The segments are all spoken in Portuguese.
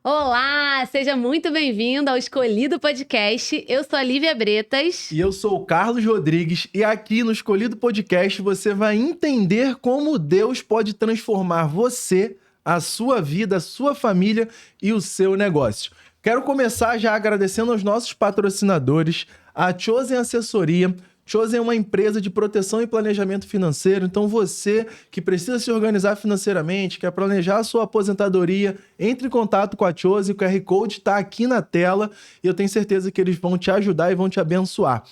Olá, seja muito bem-vindo ao Escolhido Podcast. Eu sou a Lívia Bretas. E eu sou o Carlos Rodrigues, e aqui no Escolhido Podcast você vai entender como Deus pode transformar você, a sua vida, a sua família e o seu negócio. Quero começar já agradecendo aos nossos patrocinadores, a Chosen Assessoria. Chosen é uma empresa de proteção e planejamento financeiro, então você que precisa se organizar financeiramente, quer planejar a sua aposentadoria, entre em contato com a Chosen, o QR Code está aqui na tela e eu tenho certeza que eles vão te ajudar e vão te abençoar.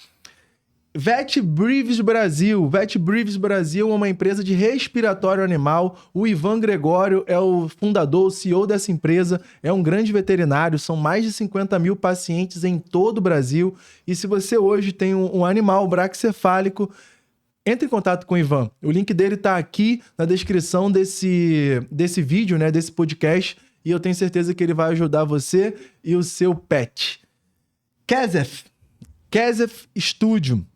Vet Breves Brasil. Vet Breves Brasil é uma empresa de respiratório animal. O Ivan Gregório é o fundador, o CEO dessa empresa. É um grande veterinário. São mais de 50 mil pacientes em todo o Brasil. E se você hoje tem um animal braquicefálico, entre em contato com o Ivan. O link dele está aqui na descrição desse vídeo, né, desse podcast. E eu tenho certeza que ele vai ajudar você e o seu pet. Kezef Studio.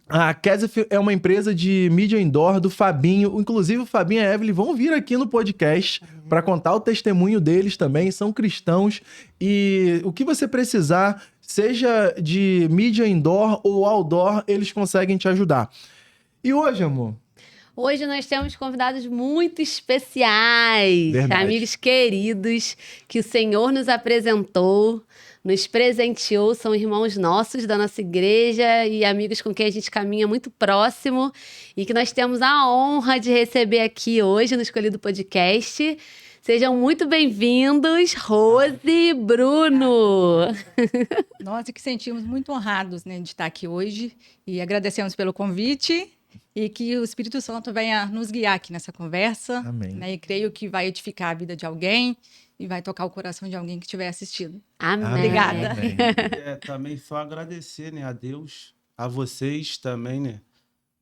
A Kezef é uma empresa de mídia indoor do Fabinho. Inclusive, o Fabinho e a Evelyn vão vir aqui no podcast para contar o testemunho deles também. São cristãos. E o que você precisar, seja de mídia indoor ou outdoor, eles conseguem te ajudar. E hoje, amor? Hoje nós temos convidados muito especiais, Verdade. Amigos queridos que o Senhor nos apresentou, nos presenteou, são irmãos nossos da nossa igreja e amigos com quem a gente caminha muito próximo e que nós temos a honra de receber aqui hoje no Escolhido Podcast. Sejam muito bem-vindos, Rose e Bruno. Nós que sentimos muito honrados, né, de estar aqui hoje e agradecemos pelo convite e que o Espírito Santo venha nos guiar aqui nessa conversa. Amém. Né, e creio que vai edificar a vida de alguém e vai tocar o coração de alguém que estiver assistindo. Amém. Obrigada. Amém. Também só agradecer, né, a Deus, a vocês também, né?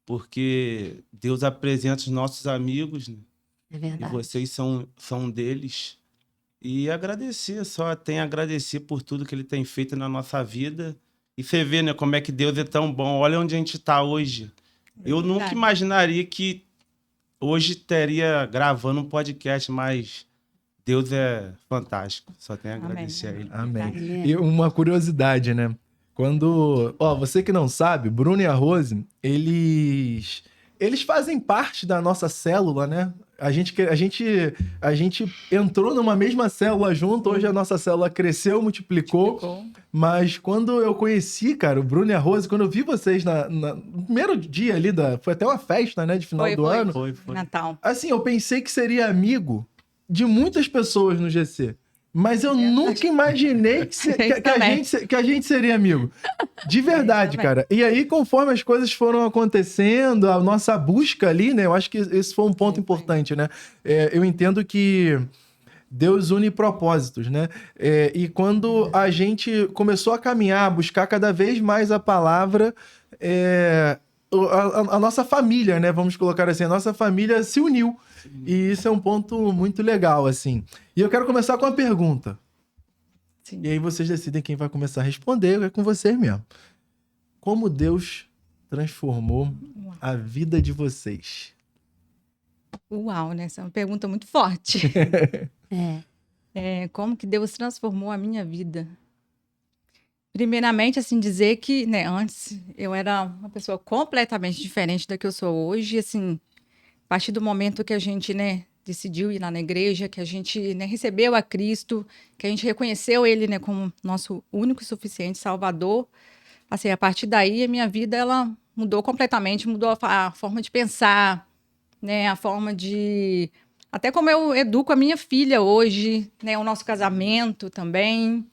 Porque Deus apresenta os nossos amigos, né? É E verdade. vocês são deles. E agradecer, só tem a agradecer por tudo que ele tem feito na nossa vida. E você vê, né, como é que Deus é tão bom. Olha onde a gente está hoje. Eu nunca Verdade. imaginaria que hoje estaria gravando um podcast, mas Deus é fantástico. Só tenho a Amém. agradecer a ele. Amém. E uma curiosidade, né? Quando... Ó, você que não sabe, Bruno e a Rose, eles fazem parte da nossa célula, né? A gente entrou numa mesma célula junto, hoje a nossa célula cresceu, multiplicou. Ficou. Mas quando eu conheci, cara, o Bruno e a Rose, quando eu vi vocês no primeiro dia ali, foi até uma festa, né, de final do ano. Foi. Natal. Assim, eu pensei que seria amigo de muitas pessoas no GC. Mas eu nunca imaginei que a gente seria amigo. De verdade, também. cara. E aí, conforme as coisas foram acontecendo, a nossa busca ali, né? Eu acho que esse foi um ponto importante, né? Eu entendo que Deus une propósitos, né? E quando a gente começou a caminhar, buscar cada vez mais a palavra, a nossa família, né? Vamos colocar assim, a nossa família se uniu. E isso é um ponto muito legal, assim. E eu quero começar com uma pergunta. Sim. E aí vocês decidem quem vai começar a responder, é com vocês mesmo. Como Deus transformou a vida de vocês? Uau, né? Essa é uma pergunta muito forte. Como que Deus transformou a minha vida? Primeiramente, assim, dizer que, né, antes eu era uma pessoa completamente diferente da que eu sou hoje, assim, a partir do momento que a gente, né, decidiu ir lá na igreja, que a gente, né, recebeu a Cristo, que a gente reconheceu Ele, né, como nosso único e suficiente Salvador, assim, a partir daí a minha vida, ela mudou completamente, mudou a forma de pensar, né, a forma de... Até como eu educo a minha filha hoje, né, o nosso casamento também.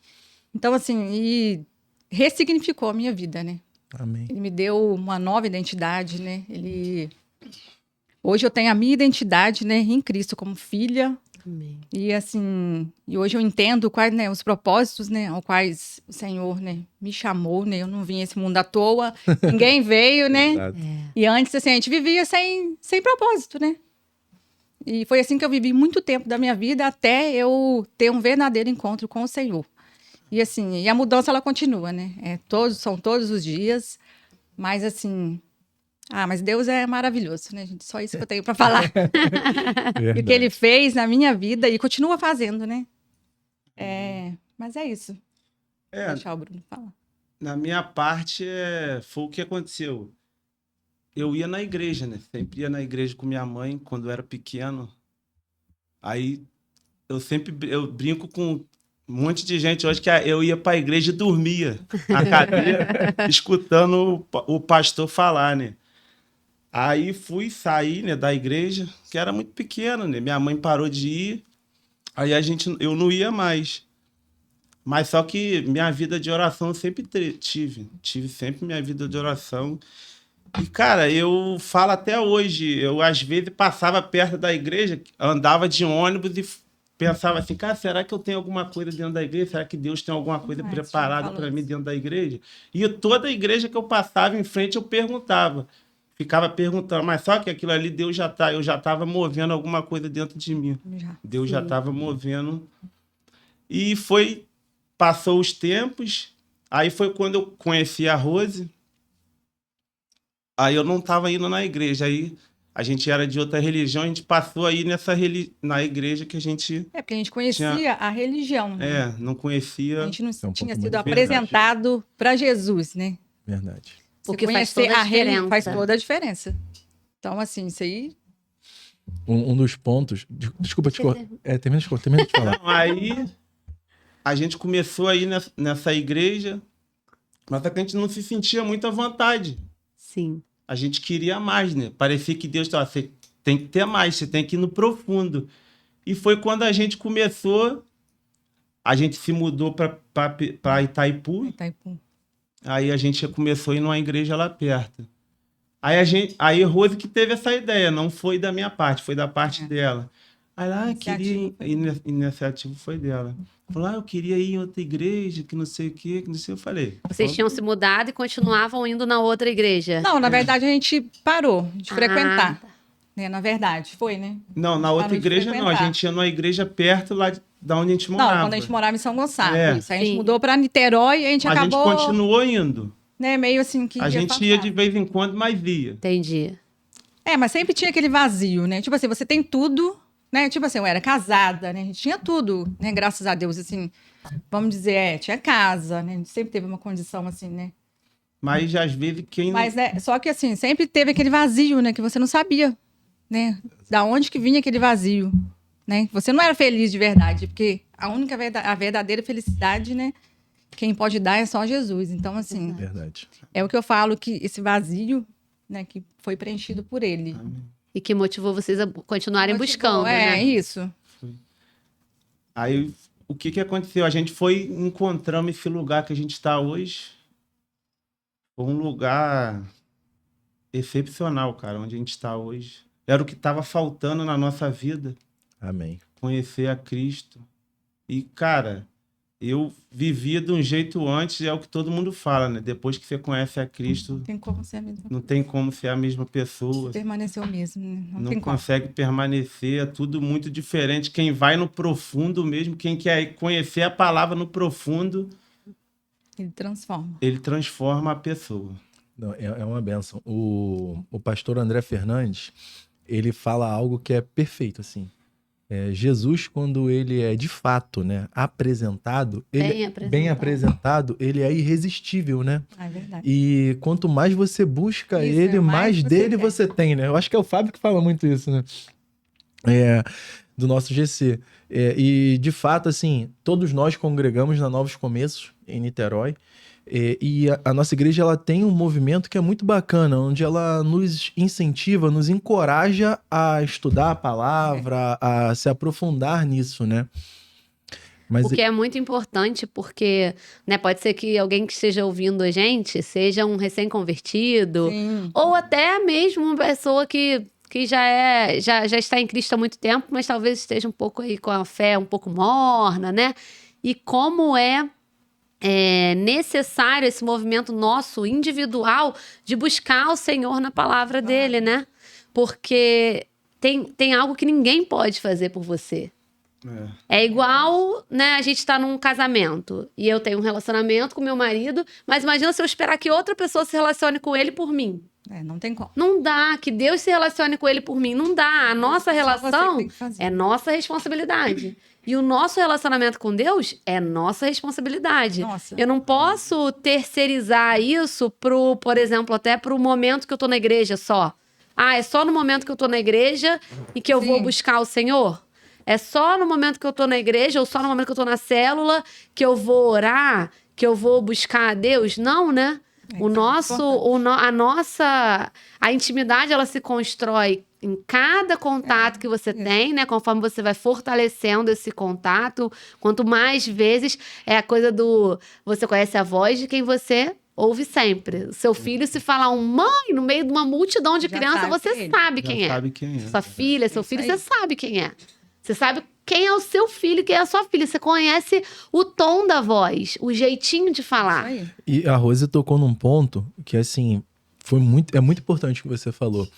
Então, assim, e ressignificou a minha vida, né? Amém. Ele me deu uma nova identidade, né? Hoje eu tenho a minha identidade, né, em Cristo como filha. Amém. E assim, e hoje eu entendo quais, né, os propósitos, né, aos quais o Senhor, né, me chamou, né? Eu não vim a esse mundo à toa, ninguém veio, né? Exato. E antes, assim, a gente vivia sem propósito, né? E foi assim que eu vivi muito tempo da minha vida até eu ter um verdadeiro encontro com o Senhor. E assim, e a mudança, ela continua, né? São todos os dias, mas assim... mas Deus é maravilhoso, né, gente? Só isso que eu tenho para falar. E o que Ele fez na minha vida e continua fazendo, né? Mas é isso. É, Vou deixar o Bruno falar. na minha parte, foi o que aconteceu. Eu ia na igreja, né? Sempre ia na igreja com minha mãe quando eu era pequeno. Aí eu brinco com um monte de gente hoje que eu ia para a igreja e dormia na cadeira, escutando o pastor falar, né? Aí fui sair, né, da igreja, que era muito pequeno, né? Minha mãe parou de ir, aí eu não ia mais. Mas só que minha vida de oração eu sempre tive sempre minha vida de oração. E, cara, eu falo até hoje, eu às vezes passava perto da igreja, andava de ônibus e pensava assim, cara, será que eu tenho alguma coisa dentro da igreja? Será que Deus tem alguma coisa preparada para mim dentro da igreja? E toda igreja que eu passava em frente, eu perguntava. Ficava perguntando, mas só que aquilo ali eu já estava movendo alguma coisa dentro de mim. Deus já estava movendo. E passou os tempos, aí foi quando eu conheci a Rose. Aí eu não estava indo na igreja, aí a gente era de outra religião, a gente passou aí na igreja que a gente... Porque a gente conhecia a religião, né? não conhecia... A gente não tinha sido mais apresentado para Jesus, né? Verdade. Porque Você faz conhecer toda a religião diferença. faz toda a diferença. Então, assim, isso aí... Um dos pontos... Desculpa, termina de falar. Não, aí a gente começou aí nessa igreja, mas só que a gente não se sentia muito à vontade. Sim. A gente queria mais, né? Parecia que Deus estava, você tem que ter mais, você tem que ir no profundo. E foi quando a gente começou, a gente se mudou para Itaipu, aí a gente começou a ir numa igreja lá perto. Aí Rose que teve essa ideia, não foi da minha parte, foi da parte dela. Aí lá, iniciativa foi dela. Falou, eu queria ir em outra igreja, que não sei o quê, que não sei o que. Eu falei. Vocês tinham se mudado e continuavam indo na outra igreja? Não, na verdade a gente parou de frequentar. Né? Na verdade, foi, né? Não, na outra igreja não. A gente ia numa igreja perto lá da onde a gente morava. Não, quando a gente morava em São Gonçalo. Isso. Aí a gente Sim. mudou para Niterói e a gente acabou... A gente continuou indo. Né, meio assim que a gente ia de vez em quando, mas ia. Entendi. Mas sempre tinha aquele vazio, né? Tipo assim, você tem tudo, né? Tipo assim, eu era casada, né? A gente tinha tudo, né? Graças a Deus, assim, vamos dizer, tinha casa, né? A gente sempre teve uma condição assim, né? Mas às vezes quem... Mas, né, só que assim, sempre teve aquele vazio, né? Que você não sabia, né? Da onde que vinha aquele vazio, né? Você não era feliz de verdade, porque a verdadeira felicidade, né? Quem pode dar é só Jesus. Então, assim, Verdade. É o que eu falo, que esse vazio, né, que foi preenchido por ele. E que motivou vocês a continuarem buscando, né? Isso. Aí, o que aconteceu? A gente encontramos esse lugar que a gente está hoje. Foi um lugar excepcional, cara, onde a gente está hoje. Era o que estava faltando na nossa vida. Amém. Conhecer a Cristo. E, cara... Eu vivia de um jeito antes, é o que todo mundo fala, né? Depois que você conhece a Cristo, não tem como ser a mesma pessoa. Permaneceu mesmo, né? Não consegue permanecer, é tudo muito diferente. Quem vai no profundo mesmo, quem quer conhecer a palavra no profundo, Ele transforma a pessoa. Não, é uma bênção. O pastor André Fernandes, ele fala algo que é perfeito, assim. Jesus, quando ele é de fato, né, bem apresentado, ele é irresistível, né? É verdade. E quanto mais você busca ele, mais dele você tem, né? Eu acho que é o Fábio que fala muito isso, né? Do nosso GC. E, de fato, assim, todos nós congregamos na Novos Começos, em Niterói. E a nossa igreja, ela tem um movimento que é muito bacana, onde ela nos incentiva, nos encoraja a estudar a palavra, a se aprofundar nisso, né? O que é muito importante, porque, né, pode ser que alguém que esteja ouvindo a gente seja um recém-convertido, ou até mesmo uma pessoa que já está em Cristo há muito tempo, mas talvez esteja um pouco aí com a fé um pouco morna, né? E como é necessário esse movimento nosso, individual, de buscar o Senhor na palavra dele, né? Porque tem algo que ninguém pode fazer por você. É igual, né, a gente tá num casamento e eu tenho um relacionamento com meu marido, mas imagina se eu esperar que outra pessoa se relacione com ele por mim. Não tem como. Não dá, que Deus se relacione com ele por mim. Não dá. A nossa relação é nossa responsabilidade. E o nosso relacionamento com Deus é nossa responsabilidade. Nossa. Eu não posso terceirizar isso por exemplo, até pro momento que eu tô na igreja só. Ah, é só no momento que eu tô na igreja e que eu vou Sim. buscar o Senhor? É só no momento que eu tô na igreja ou só no momento que eu tô na célula que eu vou orar, que eu vou buscar a Deus? Não, né? A intimidade, ela se constrói em cada contato que você tem, né? Conforme você vai fortalecendo esse contato, quanto mais vezes é a coisa do você conhece a voz de quem você ouve sempre. Seu filho, se falar mãe no meio de uma multidão de Já crianças, sabe você quem é. sabe Já quem é. sabe quem é. Sua filha, seu Isso filho, aí. você sabe quem é. Você sabe quem é o seu filho, quem é a sua filha. Você conhece o tom da voz, o jeitinho de falar. Isso aí. E a Rose tocou num ponto que, assim, é muito importante o que você falou.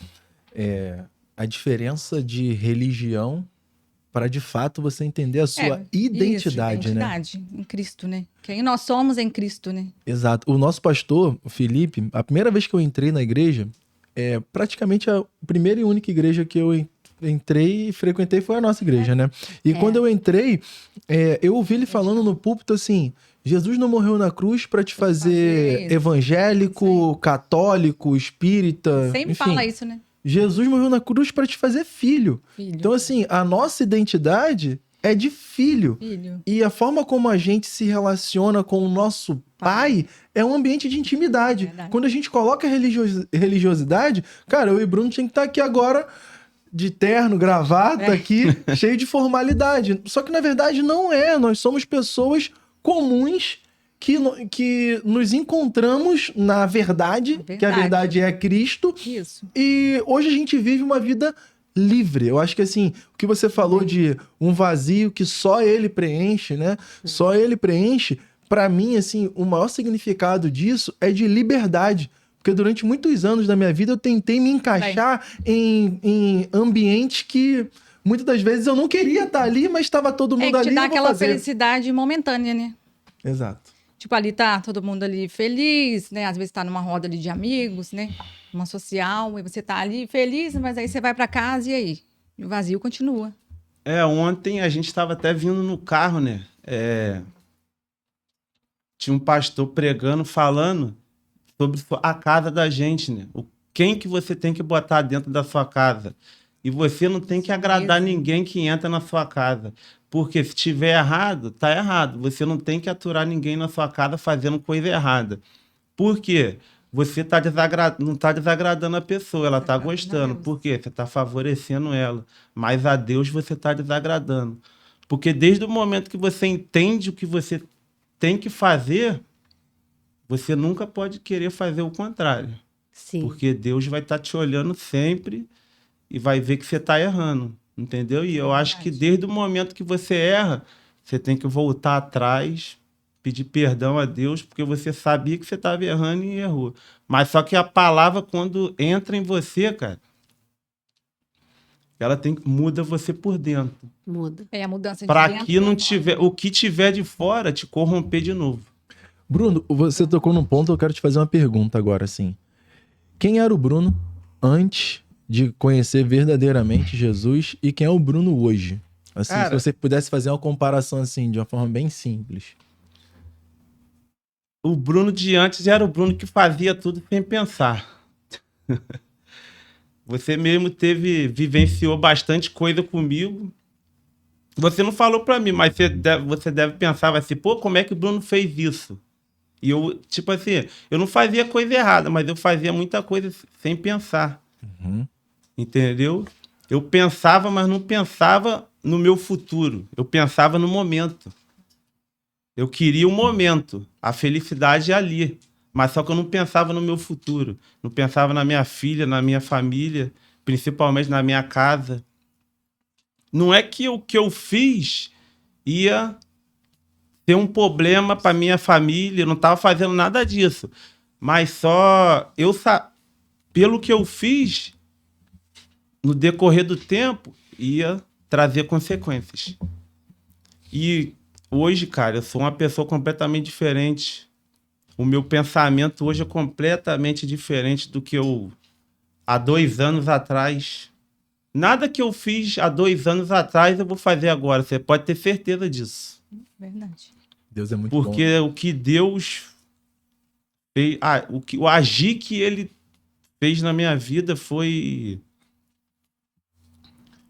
A diferença de religião para, de fato, você entender a sua identidade, né? Identidade em Cristo, né? Quem nós somos em Cristo, né? Exato. O nosso pastor, o Felipe, a primeira vez que eu entrei na igreja, praticamente a primeira e única igreja que eu entrei e frequentei foi a nossa igreja, né? E quando eu entrei, eu ouvi ele falando no púlpito assim: Jesus não morreu na cruz para te fazer fazer evangélico, católico, espírita, Sempre enfim. fala isso, né? Jesus morreu na cruz para te fazer filho. Filho. Então, assim, a nossa identidade é de filho. Filho. E a forma como a gente se relaciona com o nosso pai é um ambiente de intimidade. Verdade. Quando a gente coloca religiosidade, cara, eu e Bruno tinha que estar aqui agora de terno, gravata, aqui, cheio de formalidade. Só que, na verdade, não é. Nós somos pessoas comuns que nos encontramos na verdade, que a verdade é Cristo. Isso. E hoje a gente vive uma vida livre. Eu acho que, assim, o que você falou de um vazio que só ele preenche, né? Só ele preenche. Pra mim, assim, o maior significado disso é de liberdade. Porque durante muitos anos da minha vida eu tentei me encaixar em ambientes que muitas das vezes eu não queria estar ali, mas estava todo mundo que ali. te dá eu vou aquela fazer. felicidade momentânea, né? Exato. Tipo, ali tá todo mundo ali feliz, né? Às vezes tá numa roda ali de amigos, né? Uma social, e você tá ali feliz, mas aí você vai pra casa e aí? E o vazio continua. Ontem a gente estava até vindo no carro, né? Tinha um pastor pregando, falando sobre a casa da gente, né? Quem que você tem que botar dentro da sua casa. E você não tem que agradar ninguém que entra na sua casa. Porque se tiver errado, tá errado. Você não tem que aturar ninguém na sua casa fazendo coisa errada. Por quê? Você não está desagradando a pessoa, ela está gostando. Por quê? Você está favorecendo ela. Mas a Deus você está desagradando. Porque desde o momento que você entende o que você tem que fazer, você nunca pode querer fazer o contrário. Sim. Porque Deus vai estar te olhando sempre e vai ver que você está errando. Entendeu? E eu acho que desde o momento que você erra, você tem que voltar atrás, pedir perdão a Deus, porque você sabia que você estava errando e errou. Mas só que a palavra, quando entra em você, cara, ela muda você por dentro. Muda. É a mudança de Para dentro que não pra tiver, fora. o que tiver de fora te corromper de novo. Bruno, você tocou num ponto, eu quero te fazer uma pergunta agora, assim. Quem era o Bruno antes de conhecer verdadeiramente Jesus e quem é o Bruno hoje? Assim, Cara, se você pudesse fazer uma comparação assim, de uma forma bem simples. O Bruno de antes era o Bruno que fazia tudo sem pensar. Você mesmo vivenciou bastante coisa comigo. Você não falou pra mim, mas você deve pensar assim, pô, como é que o Bruno fez isso? E eu, tipo assim, eu não fazia coisa errada, mas eu fazia muita coisa sem pensar. Entendeu? Eu pensava, mas não pensava no meu futuro. Eu pensava no momento. Eu queria o momento. A felicidade é ali. Mas só que eu não pensava no meu futuro. Não pensava na minha filha, na minha família, principalmente na minha casa. Não é que o que eu fiz ia ter um problema para minha família. Eu não estava fazendo nada disso. Mas só pelo que eu fiz, no decorrer do tempo, ia trazer consequências. E hoje, cara, eu sou uma pessoa completamente diferente. O meu pensamento hoje é completamente diferente do que eu há 2 anos atrás, Nada que eu fiz há 2 anos atrás eu vou fazer agora. Você pode ter certeza disso. Verdade. Deus é muito bom. Porque o que Deus fez... o agir que ele fez na minha vida foi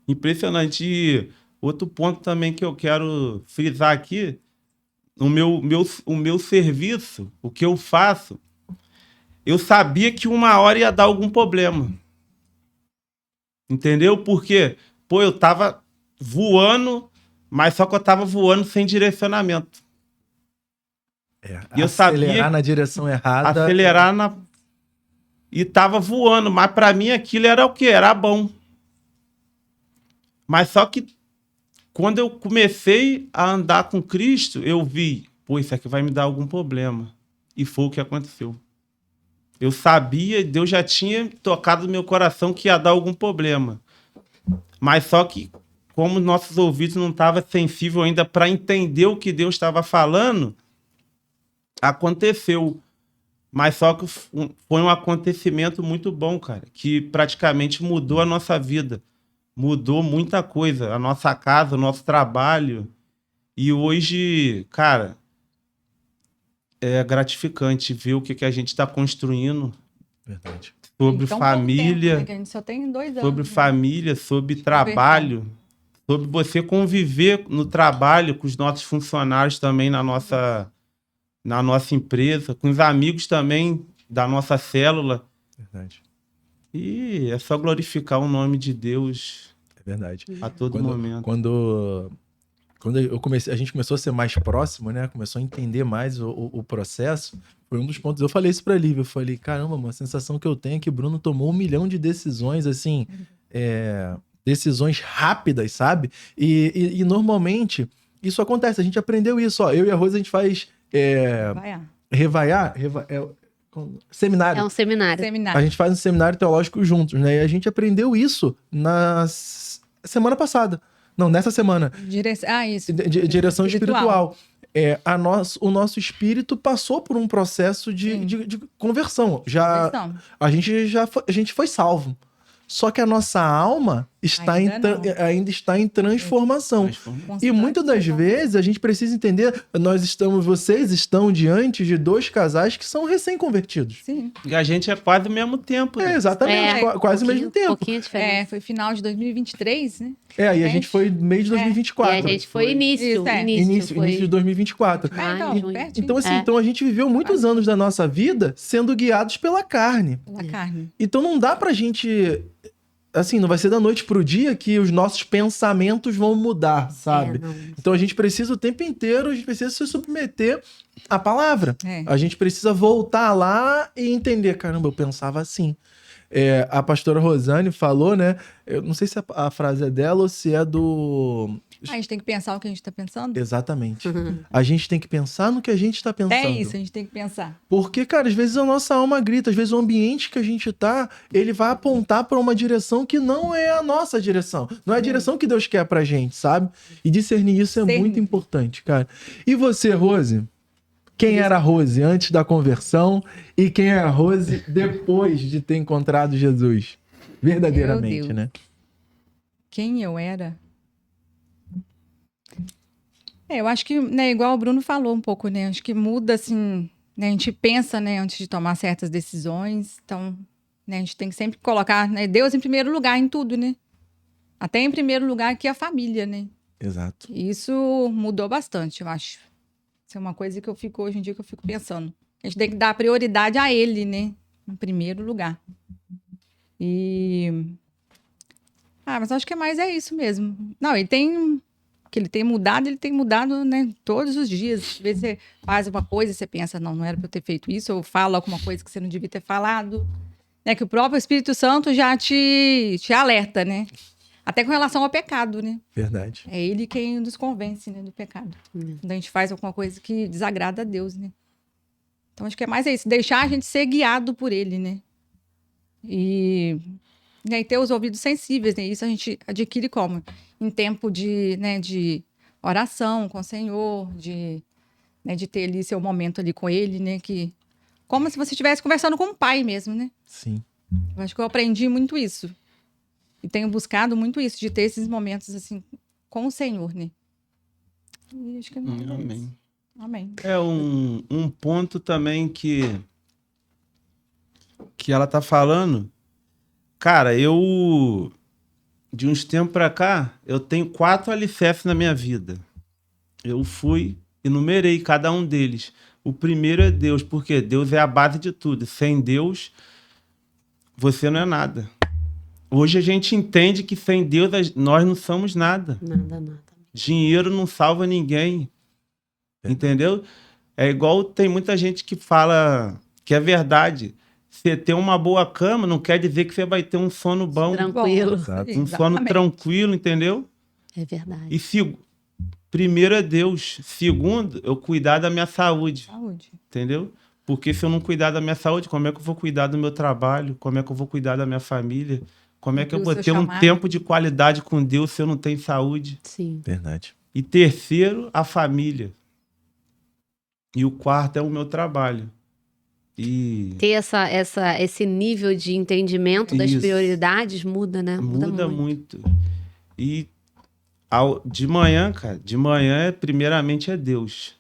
impressionante. E outro ponto também que eu quero frisar aqui, o meu serviço, o que eu faço, eu sabia que uma hora ia dar algum problema. Entendeu? Porque, pô, eu tava voando, mas só que eu tava voando sem direcionamento. E eu acelerar sabia na direção errada. acelerar na... E tava voando, mas pra mim aquilo era o quê? Era bom. Mas só que quando eu comecei a andar com Cristo, eu vi, pô, isso aqui vai me dar algum problema. E foi o que aconteceu. Eu sabia, Deus já tinha tocado no meu coração que ia dar algum problema. Mas só que, como nossos ouvidos não estavam sensíveis ainda para entender o que Deus estava falando, aconteceu. Mas só que foi um acontecimento muito bom, cara, que praticamente mudou a nossa vida. Mudou muita coisa, a nossa casa, o nosso trabalho. E hoje, cara, é gratificante ver o que a gente está construindo. Verdade. Sobre Então, família, tempo, né, que a gente só tem 2 anos. sobre né? família, sobre trabalho, sobre você conviver no trabalho com os nossos funcionários também na nossa empresa, com os amigos também da nossa célula. Verdade. E é só glorificar o nome de Deus É verdade. a todo momento. Quando a gente começou a ser mais próximo, né? Começou a entender mais o processo. Foi um dos pontos. Eu falei isso pra Lívia. Eu falei, caramba, mano, a sensação que eu tenho é que Bruno tomou 1 milhão de decisões, assim, decisões rápidas, sabe? E normalmente isso acontece. A gente aprendeu isso, ó. Eu e a Rosa, a gente faz seminário. É um seminário. Seminário. A gente faz um seminário teológico juntos, né? E a gente aprendeu isso na semana passada. Não, nessa semana. Isso. Direção espiritual. O nosso espírito passou por um processo de conversão. A gente foi salvo. Só que a nossa alma ainda está em transformação. E muitas das vezes a gente precisa entender, vocês estão diante de 2 casais que são recém-convertidos. Sim. E a gente é quase o mesmo tempo. Né? Exatamente, quase o mesmo tempo. Pouquinho diferente. Foi final de 2023, né? E a gente foi mês de 2024. E a gente foi início Início de 2024. Então, assim, então a gente viveu muitos anos da nossa vida sendo guiados pela carne. Pela carne. Então não dá pra gente... Assim, não vai ser da noite pro dia que os nossos pensamentos vão mudar, sabe? Então a gente precisa o tempo inteiro, a gente precisa se submeter à palavra. A gente precisa voltar lá e entender, caramba, eu pensava assim. A pastora Rosane falou, né? Eu não sei se a frase é dela ou se é do... A gente tem que pensar o que a gente tá pensando? Exatamente. A gente tem que pensar no que a gente tá pensando. É isso, a gente tem que pensar. Porque, cara, às vezes a nossa alma grita, às vezes o ambiente que a gente tá, ele vai apontar pra uma direção que não é a nossa direção. Não é a direção que Deus quer pra gente, sabe? E discernir isso é muito importante, cara. E você, Rose? Quem era a Rose antes da conversão e quem é a Rose depois de ter encontrado Jesus? Verdadeiramente, né? Quem eu era? Eu acho que, né, igual o Bruno falou um pouco, né? Acho que muda, assim, né? A gente pensa, né, antes de tomar certas decisões. Então, né, a gente tem que sempre colocar, né, Deus em primeiro lugar em tudo, né? Até em primeiro lugar que a família, né? Exato. E isso mudou bastante, eu acho. Isso é uma coisa que eu fico, hoje em dia, que eu fico pensando. A gente tem que dar prioridade a ele, né? Em primeiro lugar. Mas acho que mais é isso mesmo. Não, ele tem mudado, né, todos os dias. Às vezes você faz uma coisa e você pensa, não era para eu ter feito isso, ou fala alguma coisa que você não devia ter falado. Né, que o próprio Espírito Santo já te alerta, né? Até com relação ao pecado, né? Verdade. É ele quem nos convence, né, do pecado. Quando a gente faz alguma coisa que desagrada a Deus, né? Então, acho que é mais isso. Deixar a gente ser guiado por ele, né? E ter os ouvidos sensíveis, né? Isso a gente adquire como? Em tempo de oração com o Senhor, de ter ali seu momento ali com ele, né? Como se você estivesse conversando com o pai mesmo, né? Sim. Eu acho que eu aprendi muito isso. E tenho buscado muito isso, de ter esses momentos, assim, com o Senhor, né? E acho que não é isso. Amém. Amém. É um ponto também que ela tá falando. Cara, de uns tempos pra cá, eu tenho 4 alicerces na minha vida. Eu fui e numerei cada um deles. O primeiro é Deus, porque Deus é a base de tudo. Sem Deus, você não é nada. Hoje a gente entende que sem Deus nós não somos nada. Nada. Dinheiro não salva ninguém. Entendeu? É igual tem muita gente que fala que é verdade. Você ter uma boa cama não quer dizer que você vai ter um sono bom. Tranquilo. Exato. Um sono Exatamente. tranquilo, entendeu? É verdade. E primeiro é Deus. Segundo, eu cuidar da minha saúde. Saúde. Entendeu? Porque se eu não cuidar da minha saúde, como é que eu vou cuidar do meu trabalho? Como é que eu vou cuidar da minha família? Como é que eu vou Cumprir o ter seu um chamado. tempo de qualidade com Deus se eu não tenho saúde? Sim. Verdade. E terceiro, a família. E o quarto é o meu trabalho. E Ter esse nível de entendimento das Isso. prioridades muda, né? muda muito. E de manhã, cara, primeiramente é Deus.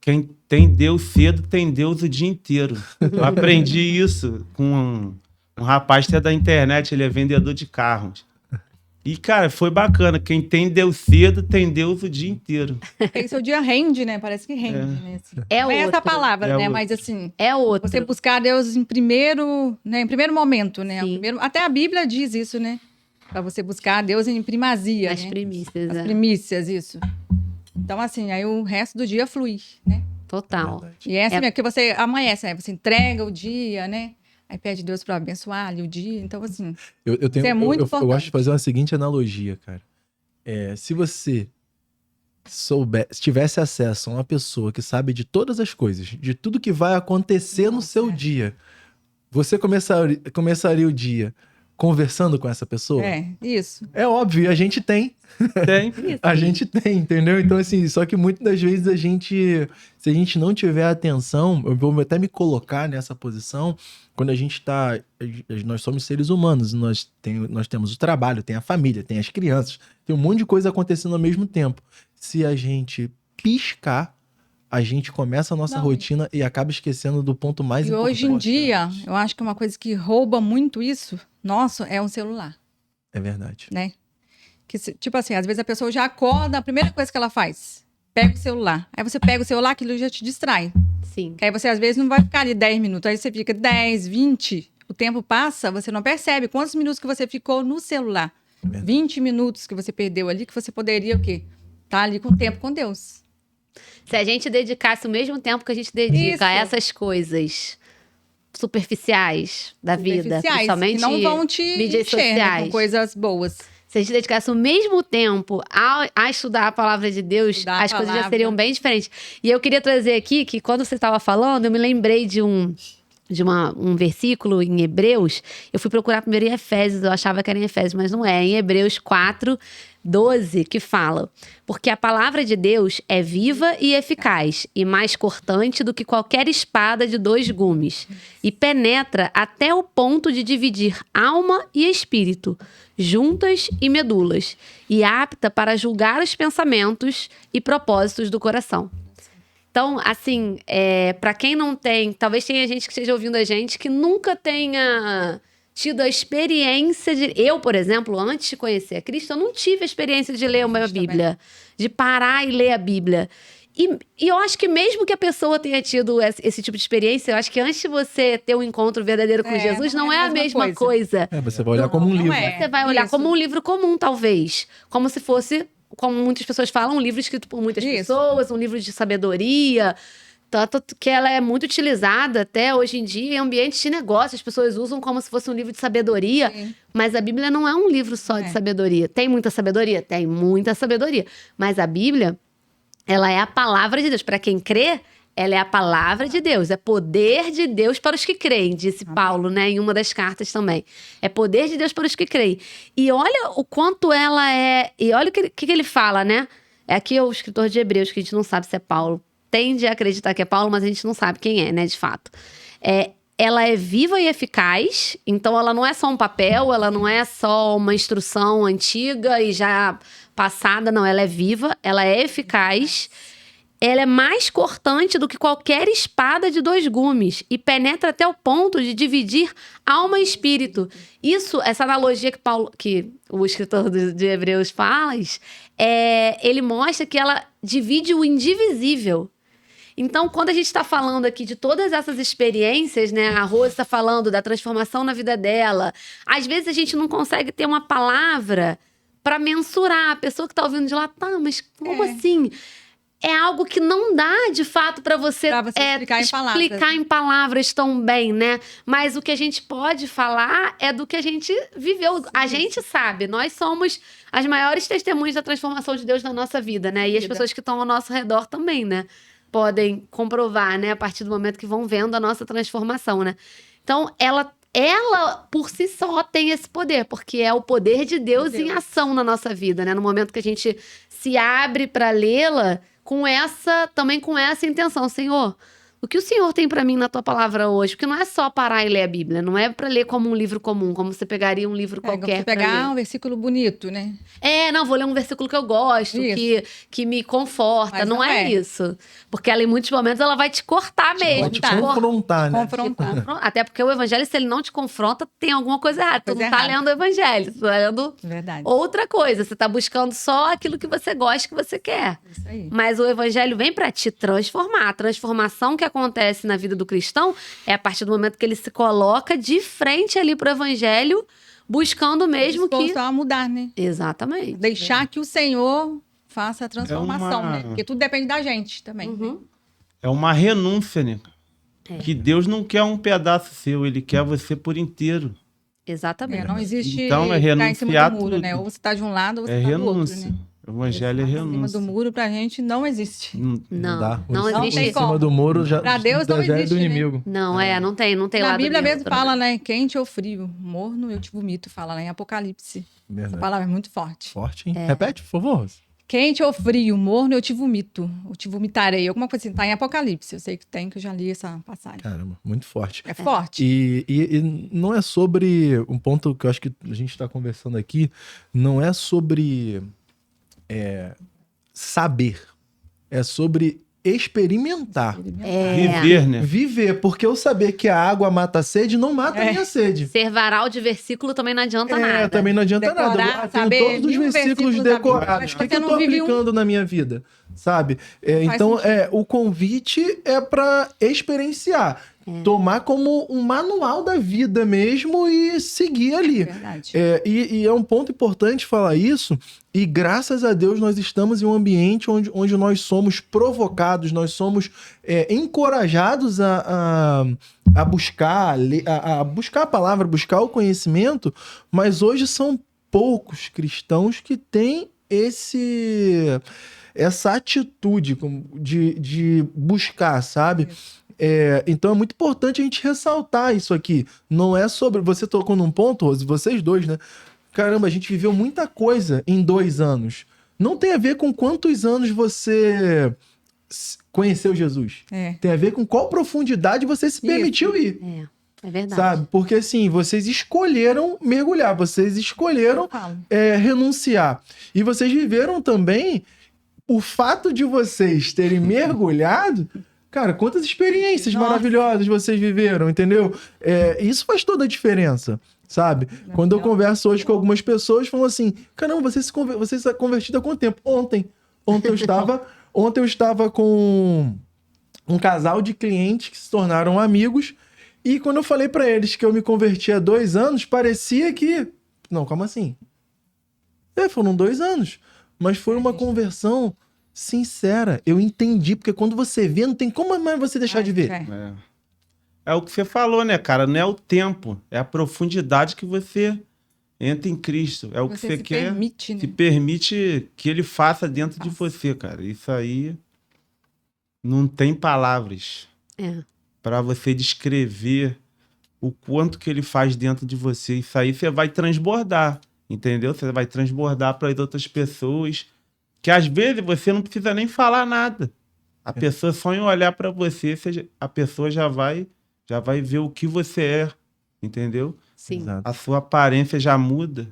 Quem tem Deus cedo, tem Deus o dia inteiro. Eu aprendi isso com um rapaz que é da internet, ele é vendedor de carros. E, cara, foi bacana. Quem tem Deus cedo, tem Deus o dia inteiro. Aí seu dia rende, né? Parece que rende, né? Assim. É Não é essa outro. a palavra, É né? outro. Mas assim, É outro. você buscar Deus em primeiro, né? Em primeiro momento, né? Sim. Até a Bíblia diz isso, né? Para você buscar Deus em primazia, As né? primícias, As primícias, isso. Então, assim, aí o resto do dia flui, né? Total. Verdade. E é assim mesmo, que você amanhece, né? Você entrega o dia, né? Aí pede Deus para abençoar ali o dia. Então, assim, Eu tenho, Isso é muito eu importante. gosto de fazer uma seguinte analogia, cara. Se você tivesse acesso a uma pessoa que sabe de todas as coisas, de tudo que vai acontecer no Nossa, seu é. dia, você começaria o dia conversando com essa pessoa? isso. É óbvio, a gente tem. Tem. A gente tem, entendeu? Então, assim, só que muitas das vezes se a gente não tiver atenção, eu vou até me colocar nessa posição, quando a gente nós somos seres humanos, nós temos o trabalho, tem a família, tem as crianças, tem um monte de coisa acontecendo ao mesmo tempo. Se a gente piscar, a gente começa a nossa Não, rotina e acaba esquecendo do ponto mais E importante. hoje em dia, eu acho que uma coisa que rouba muito isso, nosso, é um celular, É verdade. né? Tipo assim, às vezes a pessoa já acorda, a primeira coisa que ela faz, pega o celular. Aí você pega o celular, aquilo já te distrai. Sim. Que aí você, às vezes, não vai ficar ali 10 minutos, aí você fica 10, 20. O tempo passa, você não percebe quantos minutos que você ficou no celular. Verdade. 20 minutos que você perdeu ali, que você poderia o quê? Tá ali com o tempo com Deus. Se a gente dedicasse o mesmo tempo que a gente dedica Isso. a essas coisas superficiais da vida, Superficiais, principalmente que não vão te mídias encher, né, sociais. com coisas boas. Se a gente dedicasse o mesmo tempo a estudar a palavra de Deus, Estudar a as coisas já palavra. seriam bem diferentes. E eu queria trazer aqui que quando você estava falando, eu me lembrei de um versículo em Hebreus. Eu fui procurar primeiro em Efésios, eu achava que era em Efésios, mas não é. Em Hebreus 4:12, que fala: porque a palavra de Deus é viva e eficaz, e mais cortante do que qualquer espada de 2 gumes, e penetra até o ponto de dividir alma e espírito, juntas e medulas, e apta para julgar os pensamentos e propósitos do coração. Então, assim, para quem não tem, talvez tenha gente que esteja ouvindo a gente que nunca tenha tido a experiência de... Eu, por exemplo, antes de conhecer a Cristo, eu não tive a experiência de ler uma Bíblia, de parar e ler a Bíblia. E eu acho que mesmo que a pessoa tenha tido esse tipo de experiência, eu acho que antes de você ter um encontro verdadeiro com Jesus, não é a mesma coisa. Você vai olhar como um não livro. é. Você vai olhar Isso. como um livro comum, talvez. Como se fosse, como muitas pessoas falam, um livro escrito por muitas Isso. pessoas, um livro de sabedoria. Tanto que ela é muito utilizada até hoje em dia em ambientes de negócio. As pessoas usam como se fosse um livro de sabedoria. Sim. Mas a Bíblia não é um livro só de É. sabedoria. Tem muita sabedoria? Tem muita sabedoria. Mas a Bíblia, ela é a palavra de Deus. Para quem crê, ela é a palavra de Deus. É poder de Deus para os que creem, disse Paulo, né, em uma das cartas também. É poder de Deus para os que creem. E olha o quanto ela é... E olha o que ele fala, né? É aqui o escritor de Hebreus, que a gente não sabe se é Paulo. Tende a acreditar que é Paulo, mas a gente não sabe quem é, né, de fato. ela é viva e eficaz, então ela não é só um papel, ela não é só uma instrução antiga e já passada, não, ela é viva, ela é eficaz, ela é mais cortante do que qualquer espada de 2 gumes e penetra até o ponto de dividir alma e espírito. Isso, essa analogia que o escritor de Hebreus faz, ele mostra que ela divide o indivisível. Então, quando a gente está falando aqui de todas essas experiências, né? A Rose está falando da transformação na vida dela. Às vezes a gente não consegue ter uma palavra para mensurar. A pessoa que está ouvindo de lá, tá, mas como assim? É algo que não dá, de fato, para você, explicar em palavras tão bem, né? Mas o que a gente pode falar é do que a gente viveu. A gente sabe, nós somos as maiores testemunhas da transformação de Deus na nossa vida, né? E as pessoas que estão ao nosso redor também, né? Podem comprovar, né? A partir do momento que vão vendo a nossa transformação, né? Então, ela por si só tem esse poder, porque é o poder de Deus em ação na nossa vida, né? No momento que a gente se abre para lê-la, também com essa intenção, Senhor, o que o Senhor tem para mim na tua palavra hoje? Porque não é só parar e ler a Bíblia, não é para ler como um livro comum, como você pegaria um livro qualquer. Você pegar um versículo bonito, né? Não, vou ler um versículo que eu gosto, que me conforta. Mas não é isso. Porque ela, em muitos momentos, ela vai te cortar mesmo. Vai te confrontar, né? Até porque o evangelho, se ele não te confronta, tem alguma coisa errada. Tu não tá lendo o evangelho, tu tá lendo outra coisa. Você tá buscando só aquilo que você gosta, que você quer. Isso aí. Mas o evangelho vem para te transformar. A transformação que acontece na vida do cristão é a partir do momento que ele se coloca de frente ali pro evangelho, buscando mesmo que... a mudar, né? Exatamente. Deixar que o Senhor faça a transformação, né? Porque tudo depende da gente também. Né? É uma renúncia, né? Que Deus não quer um pedaço seu, Ele quer você por inteiro. Exatamente. Não existe então, é ficar em cima do muro, tudo. né? Ou você tá de um lado ou você tá do outro, né? O evangelho é renúncia. Em cima do muro, pra gente, não existe. Não existe. Em cima do muro, pra Deus não existe, do inimigo. Né? Não tem Na lado Bíblia neutro. mesmo fala, né? Quente ou frio, morno eu te vomito, fala lá em Apocalipse. Verdade. Essa palavra é muito forte. Forte, hein? Repete, por favor. Quente ou frio, morno eu te vomito, eu te vomitarei. Alguma coisa assim, tá em Apocalipse. Eu sei que tem, que eu já li essa passagem. Caramba, muito forte. É forte. E não é sobre um ponto que eu acho que a gente está conversando aqui, não é sobre saber, é sobre experimentar. Viver, né? Viver, porque eu saber que a água mata a sede não mata a minha sede. Ser varal de versículo também não adianta nada. Também não adianta nada. Eu tenho todos os versículos decorados. O que eu tô aplicando na minha vida? Sabe? Então, o convite é para experienciar. Tomar como um manual da vida mesmo e seguir ali. Verdade. E é um ponto importante falar isso. E graças a Deus nós estamos em um ambiente onde nós somos provocados, nós somos encorajados a buscar, a buscar a palavra, buscar o conhecimento. Mas hoje são poucos cristãos que têm essa atitude de buscar, sabe? Então é muito importante a gente ressaltar isso aqui. Não é sobre... Você tocou num ponto, Rose, vocês dois, né? Caramba, a gente viveu muita coisa em 2 anos. Não tem a ver com quantos anos você conheceu Jesus. Tem a ver com qual profundidade você se permitiu ir. É verdade. Sabe? Porque assim, vocês escolheram mergulhar, vocês escolheram renunciar. E vocês viveram também o fato de vocês terem mergulhado... Cara, quantas experiências maravilhosas vocês viveram, entendeu? Isso faz toda a diferença, sabe? Quando eu converso hoje com algumas pessoas, falam assim, caramba, você se convertido há quanto tempo? Ontem eu estava com um casal de clientes que se tornaram amigos e quando eu falei pra eles que eu me converti há 2 anos, parecia que... Não, calma assim. Foram 2 anos, mas foi uma conversão... sincera, eu entendi, porque quando você vê, não tem como mais você deixar de ver. É o que você falou, né, cara? Não é o tempo, é a profundidade que você entra em Cristo. É o que você quer, permite, né? se permite que ele faça dentro de você, cara. Isso aí não tem palavras para você descrever o quanto que ele faz dentro de você. Isso aí você vai transbordar, entendeu? Você vai transbordar para as outras pessoas. Que às vezes você não precisa nem falar nada. A pessoa só em olhar para você, a pessoa já vai já vai ver o que você é, entendeu? Sim. Exato. A sua aparência já muda.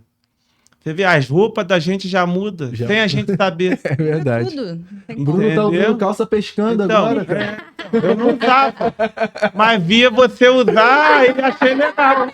Você vê, as roupas da gente já mudam, Já. sem a gente saber. É verdade. Tudo. Não tem Bruno como. tá Entendeu? usando calça pescando Então, agora, cara. eu não usava, mas via você usar e achei legal.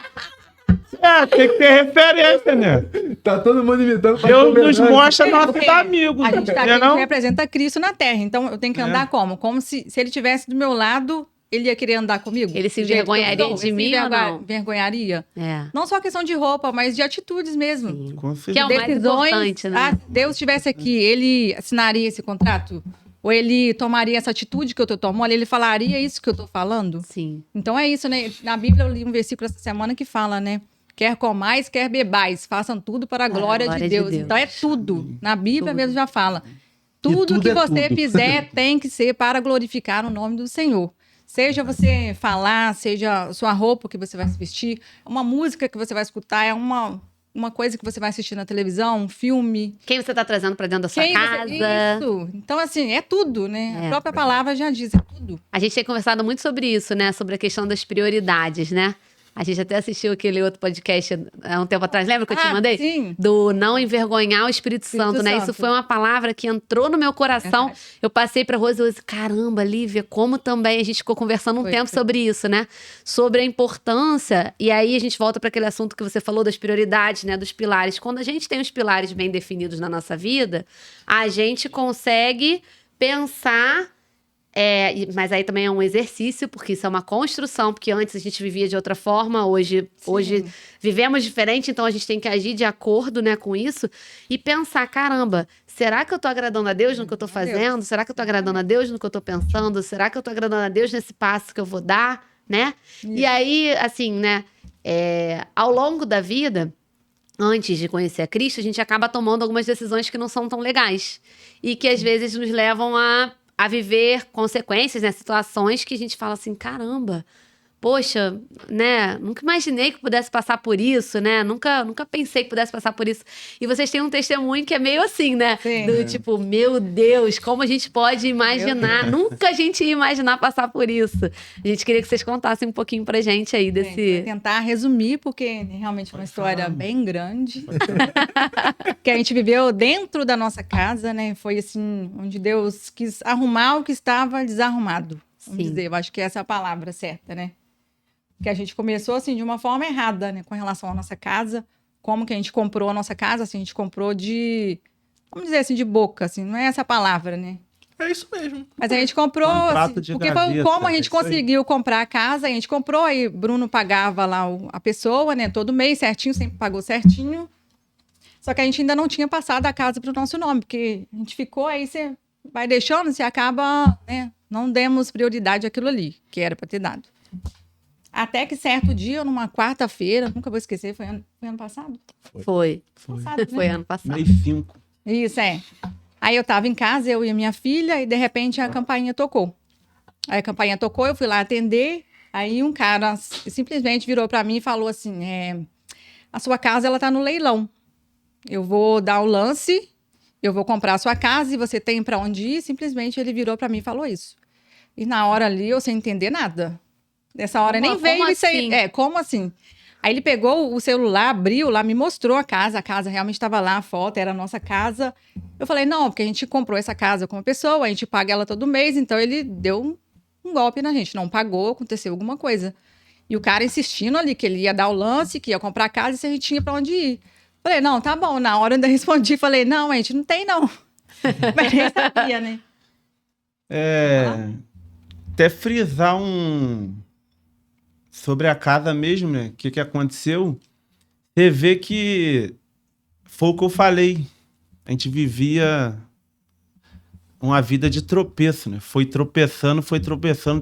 Tem que ter referência, né? Tá todo mundo imitando. Deus nos mostra nossos Porque amigos. A gente tá aqui, né, a não? gente representa Cristo na Terra. Então, eu tenho que andar como? Como se ele estivesse do meu lado, ele ia querer andar comigo? Ele se Do jeito que eu envergonharia sou? de Ele se mim ou não? Envergonharia? É. Não só questão de roupa, mas de atitudes mesmo. Sim. Com Que é o certeza. mais importante, né? Se Deus estivesse aqui, ele assinaria esse contrato? Ou ele tomaria essa atitude que eu tô tomando? Ele falaria isso que eu tô falando? Sim. Então é isso, né? Na Bíblia eu li um versículo essa semana que fala, né? Quer comais, quer bebais, façam tudo para a glória de Deus. Então é tudo. Na Bíblia Tudo. mesmo já fala. Tudo tudo que é você tudo. fizer tem que ser para glorificar o nome do Senhor. Seja você falar, seja a sua roupa que você vai se vestir, uma música que você vai escutar, é uma coisa que você vai assistir na televisão, um filme. Quem você tá trazendo pra dentro da sua Quem casa? Isso. Então, assim, é tudo, né? É. A própria palavra já diz, é tudo. A gente tem conversado muito sobre isso, né? Sobre a questão das prioridades, né? A gente até assistiu aquele outro podcast há um tempo atrás. Lembra que eu te mandei? Sim. Do não envergonhar o Espírito Santo, né? Isso Santo. foi uma palavra que entrou no meu coração. Verdade. Eu passei pra Rose e disse, caramba, Lívia, como também a gente ficou conversando um Foi, tempo foi. sobre isso, né? Sobre a importância. E aí a gente volta para aquele assunto que você falou das prioridades, né? Dos pilares. Quando a gente tem os pilares bem definidos na nossa vida, a gente consegue pensar. Mas aí também é um exercício, porque isso é uma construção, porque antes a gente vivia de outra forma, hoje vivemos diferente, então a gente tem que agir de acordo, né, com isso e pensar, caramba, será que eu tô agradando a Deus no que eu tô fazendo? Será que eu tô agradando a Deus no que eu tô pensando? Será que eu tô agradando a Deus nesse passo que eu vou dar, né? E aí, assim, né, ao longo da vida, antes de conhecer a Cristo, a gente acaba tomando algumas decisões que não são tão legais e que às vezes nos levam a viver consequências, né? Situações que a gente fala assim, caramba, poxa, né? Nunca imaginei que pudesse passar por isso, né? Nunca pensei que pudesse passar por isso. E vocês têm um testemunho que é meio assim, né? Sim. Do tipo, meu Deus, como a gente pode imaginar? Nunca a gente ia imaginar passar por isso. A gente queria que vocês contassem um pouquinho pra gente aí Vou desse... tentar resumir, porque realmente é uma história bem grande. Que a gente viveu dentro da nossa casa, né? Foi assim, onde Deus quis arrumar o que estava desarrumado. Vamos Sim. dizer, eu acho que essa é a palavra certa, né? Que a gente começou assim de uma forma errada, né? Com relação à nossa casa. Como que a gente comprou a nossa casa? Assim, a gente comprou vamos dizer assim, de boca, assim. Não é essa a palavra, né? É isso mesmo. Mas a gente comprou, Contrato assim, de porque foi gaveta, como a é gente isso aí. conseguiu comprar a casa, a gente comprou, aí Bruno pagava lá a pessoa, né, todo mês certinho, sempre pagou certinho. Só que a gente ainda não tinha passado a casa para o nosso nome, porque a gente ficou, aí você vai deixando, você acaba, né, não demos prioridade àquilo ali, que era para ter dado. Até que certo dia, numa quarta-feira, nunca vou esquecer, foi ano passado? Foi Passado, né? Foi ano passado. Mês 5. Isso, é. Aí eu tava em casa, eu e a minha filha, e de repente a campainha tocou. Aí a campainha tocou, eu fui lá atender, aí um cara simplesmente virou pra mim e falou assim, a sua casa, ela tá no leilão. Eu vou dar o lance, eu vou comprar a sua casa e você tem pra onde ir? Simplesmente ele virou pra mim e falou isso. E na hora ali, eu sem entender nada. Nessa hora nem veio como isso aí. assim? Como assim? Aí ele pegou o celular, abriu lá, me mostrou a casa realmente estava lá, a foto, era a nossa casa. Eu falei, não, porque a gente comprou essa casa com uma pessoa, a gente paga ela todo mês, então ele deu um golpe na gente, não pagou, aconteceu alguma coisa. E o cara insistindo ali que ele ia dar o lance, que ia comprar a casa e se a gente tinha para onde ir. Falei, não, tá bom. Na hora eu ainda respondi, falei, não, a gente não tem não. Mas nem sabia, né? Até frisar sobre a casa mesmo, né? O que aconteceu? Você vê que foi o que eu falei. A gente vivia uma vida de tropeço, né? Foi tropeçando,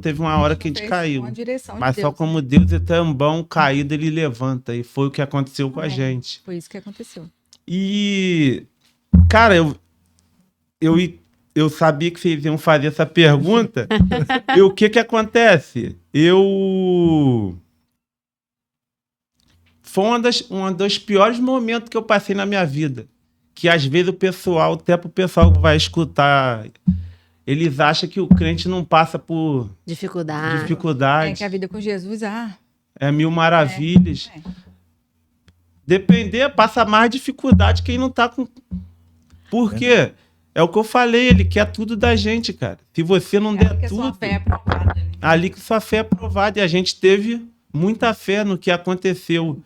teve uma hora que a gente caiu. Uma direção de Mas só Deus, como Deus é tão bom, caído ele levanta. E foi o que aconteceu com a gente. Foi isso que aconteceu. E, cara, eu sabia que vocês iam fazer essa pergunta. E o que acontece? Foi um dos piores momentos que eu passei na minha vida. Que às vezes até pro pessoal que vai escutar eles acham que o crente não passa por Dificuldade. dificuldade. Que a vida com Jesus, É mil maravilhas. Depender, passa mais dificuldade quem não tá com... Por quê? É o que eu falei, ele quer tudo da gente, cara. Se você não der que a sua tudo, fé é provada. Né? ali que sua fé é provada. E a gente teve muita fé no que aconteceu.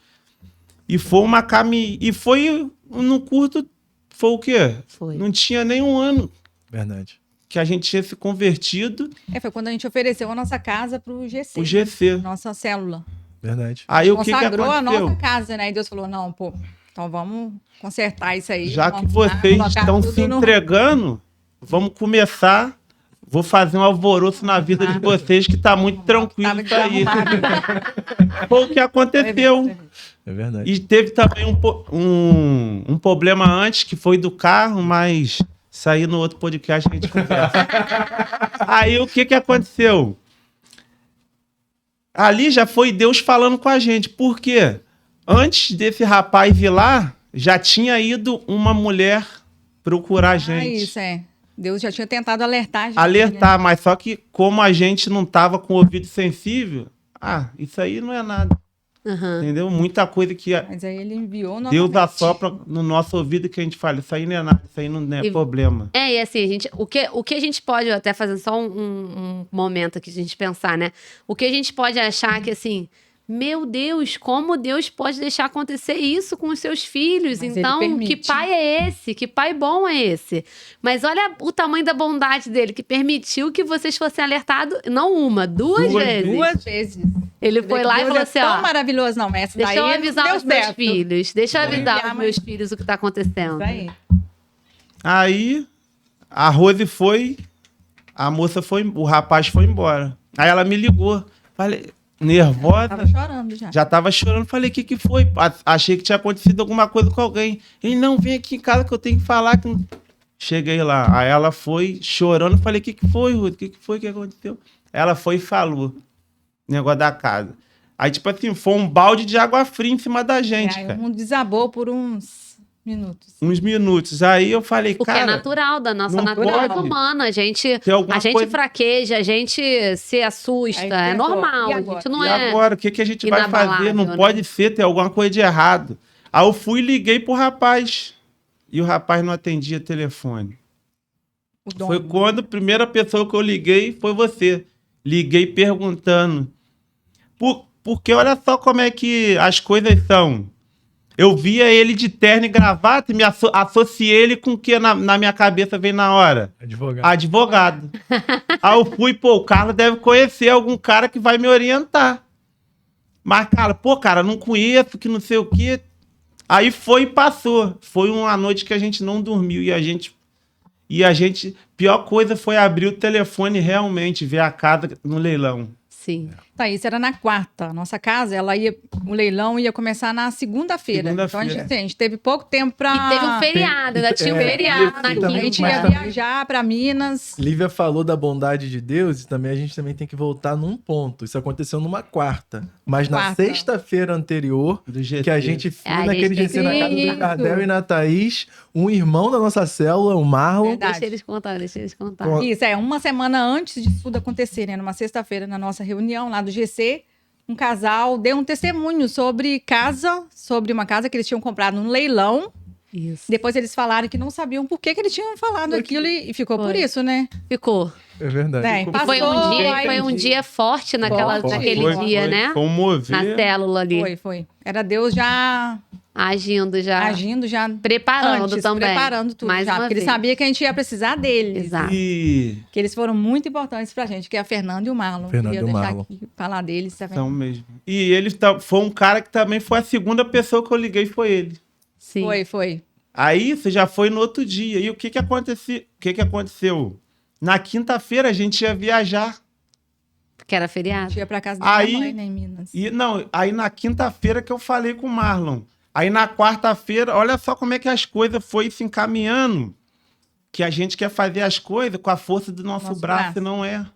E foi uma caminhada. E foi no curto. Foi o quê? Foi. Não tinha nem um ano Verdade. que a gente tinha se convertido. Foi quando a gente ofereceu a nossa casa pro GC. O GC. Nossa célula. Verdade. Aí o que Consagrou a aconteceu? nossa casa, né? E Deus falou, não, pô, então vamos consertar isso aí. Já que vamos vocês colocar estão tudo se entregando, vamos começar. Vou fazer um alvoroço na vida de vocês que tá muito tranquilo isso aí. Foi o que aconteceu. É verdade. E teve também um problema antes, que foi do carro, mas isso aí no outro podcast a gente conversa. Aí o que aconteceu? Ali já foi Deus falando com a gente. Por quê? Antes desse rapaz ir lá, já tinha ido uma mulher procurar a gente. Isso, Deus já tinha tentado alertar a gente. Alertar, né? mas só que como a gente não tava com o ouvido sensível, isso aí não é nada. Uhum. Entendeu? Muita coisa que Mas aí ele enviou Deus novamente. assopra no nosso ouvido que a gente fala, isso aí não é nada, isso aí não é problema. E assim, o que a gente pode, até fazer só um momento aqui de a gente pensar, né? O que a gente pode achar que, assim, meu Deus, como Deus pode deixar acontecer isso com os seus filhos? Mas então, ele permite. que pai é esse? Que pai bom é esse? Mas olha o tamanho da bondade dele, que permitiu que vocês fossem alertados, não uma, duas vezes. Duas vezes. Ele foi lá e Deus falou é assim, tão ó, maravilhoso, não, mas deixa eu daí avisar deu os meus certo. filhos, deixa eu avisar enviar, os meus filhos o que tá acontecendo. Isso aí. Aí a Rose foi, a moça foi, o rapaz foi embora. Aí ela me ligou, falei, nervosa. Tava chorando já. Já tava chorando, falei, o que foi? Achei que tinha acontecido alguma coisa com alguém. Ele, não, vem aqui em casa que eu tenho que falar. Cheguei lá, aí ela foi chorando, falei, o que foi, Ruth? O que foi que aconteceu? Ela foi e falou, negócio da casa. Aí, tipo assim, foi um balde de água fria em cima da gente, Aí cara. o mundo desabou por uns minutos. Uns minutos. Aí eu falei, Porque cara... é natural, da nossa não natureza pode. humana. A gente Tem alguma coisa- fraqueja, a gente se assusta. Aí É pensou, normal. e A agora? gente não E é. agora, o que a gente vai inabalável, fazer? Não né? pode ser, tem alguma coisa de errado. Aí eu fui e liguei pro rapaz. E o rapaz não atendia telefone. O dono. Foi quando a primeira pessoa que eu liguei foi você. Liguei perguntando. Porque olha só como é que as coisas são. Eu via ele de terno e gravata e me associei ele com o que na minha cabeça veio na hora? Advogado. Advogado. Aí eu fui, o Carlos deve conhecer algum cara que vai me orientar. Mas, cara, não conheço, que não sei o quê. Aí foi e passou. Foi uma noite que a gente não dormiu e a gente... Pior coisa foi abrir o telefone e realmente ver a casa no leilão. Sim. Tá, isso era na quarta. Nossa casa, o leilão ia começar na segunda-feira. Então Segunda-feira. a gente teve pouco tempo pra... E teve um feriado, ainda tinha um feriado na A gente quinta. ia viajar pra Minas. Lívia falou da bondade de Deus e também a gente também tem que voltar num ponto. Isso aconteceu numa quarta. Mas na Quarta. sefta-feira anterior, Do GT. que a gente foi A naquele gente GC na casa do Isso. Jardel e na Thaís, um irmão da nossa célula, o Marlon. Verdade. Deixa eles contar, deixa eles contar. Com- Isso, uma semana antes de tudo acontecer, né? Numa sexta-feira, na nossa reunião lá do GC, um casal deu um testemunho sobre uma casa que eles tinham comprado num leilão. Isso. Depois eles falaram que não sabiam por que eles tinham falado aquilo e ficou por Foi. isso, né? Ficou. É verdade. É, E passou, foi um dia forte Forte. naquele Foi, dia, né? Foi um mover. Na célula ali. Foi. Era Deus já Agindo já. agindo, já Preparando antes, também. preparando tudo Mais já. uma Porque ele vez. sabia que a gente ia precisar deles. Exato. E Que eles foram muito importantes pra gente, que é a Fernanda e o Marlon. Fernanda Queria e o deixar Marlon. aqui falar deles também. são mesmo. E ele foi um cara que também foi a segunda pessoa que eu liguei, foi ele. Sim. Foi. Aí isso já foi no outro dia. E o que aconteceu? Na quinta-feira a gente ia viajar. Que era feriado. Ia pra casa da Aí- minha mãe, né, em Minas. Aí na quinta-feira que eu falei com o Marlon. Aí na quarta-feira, olha só como é que as coisas foi se encaminhando. Que a gente quer fazer as coisas com a força do nosso braço, e não é.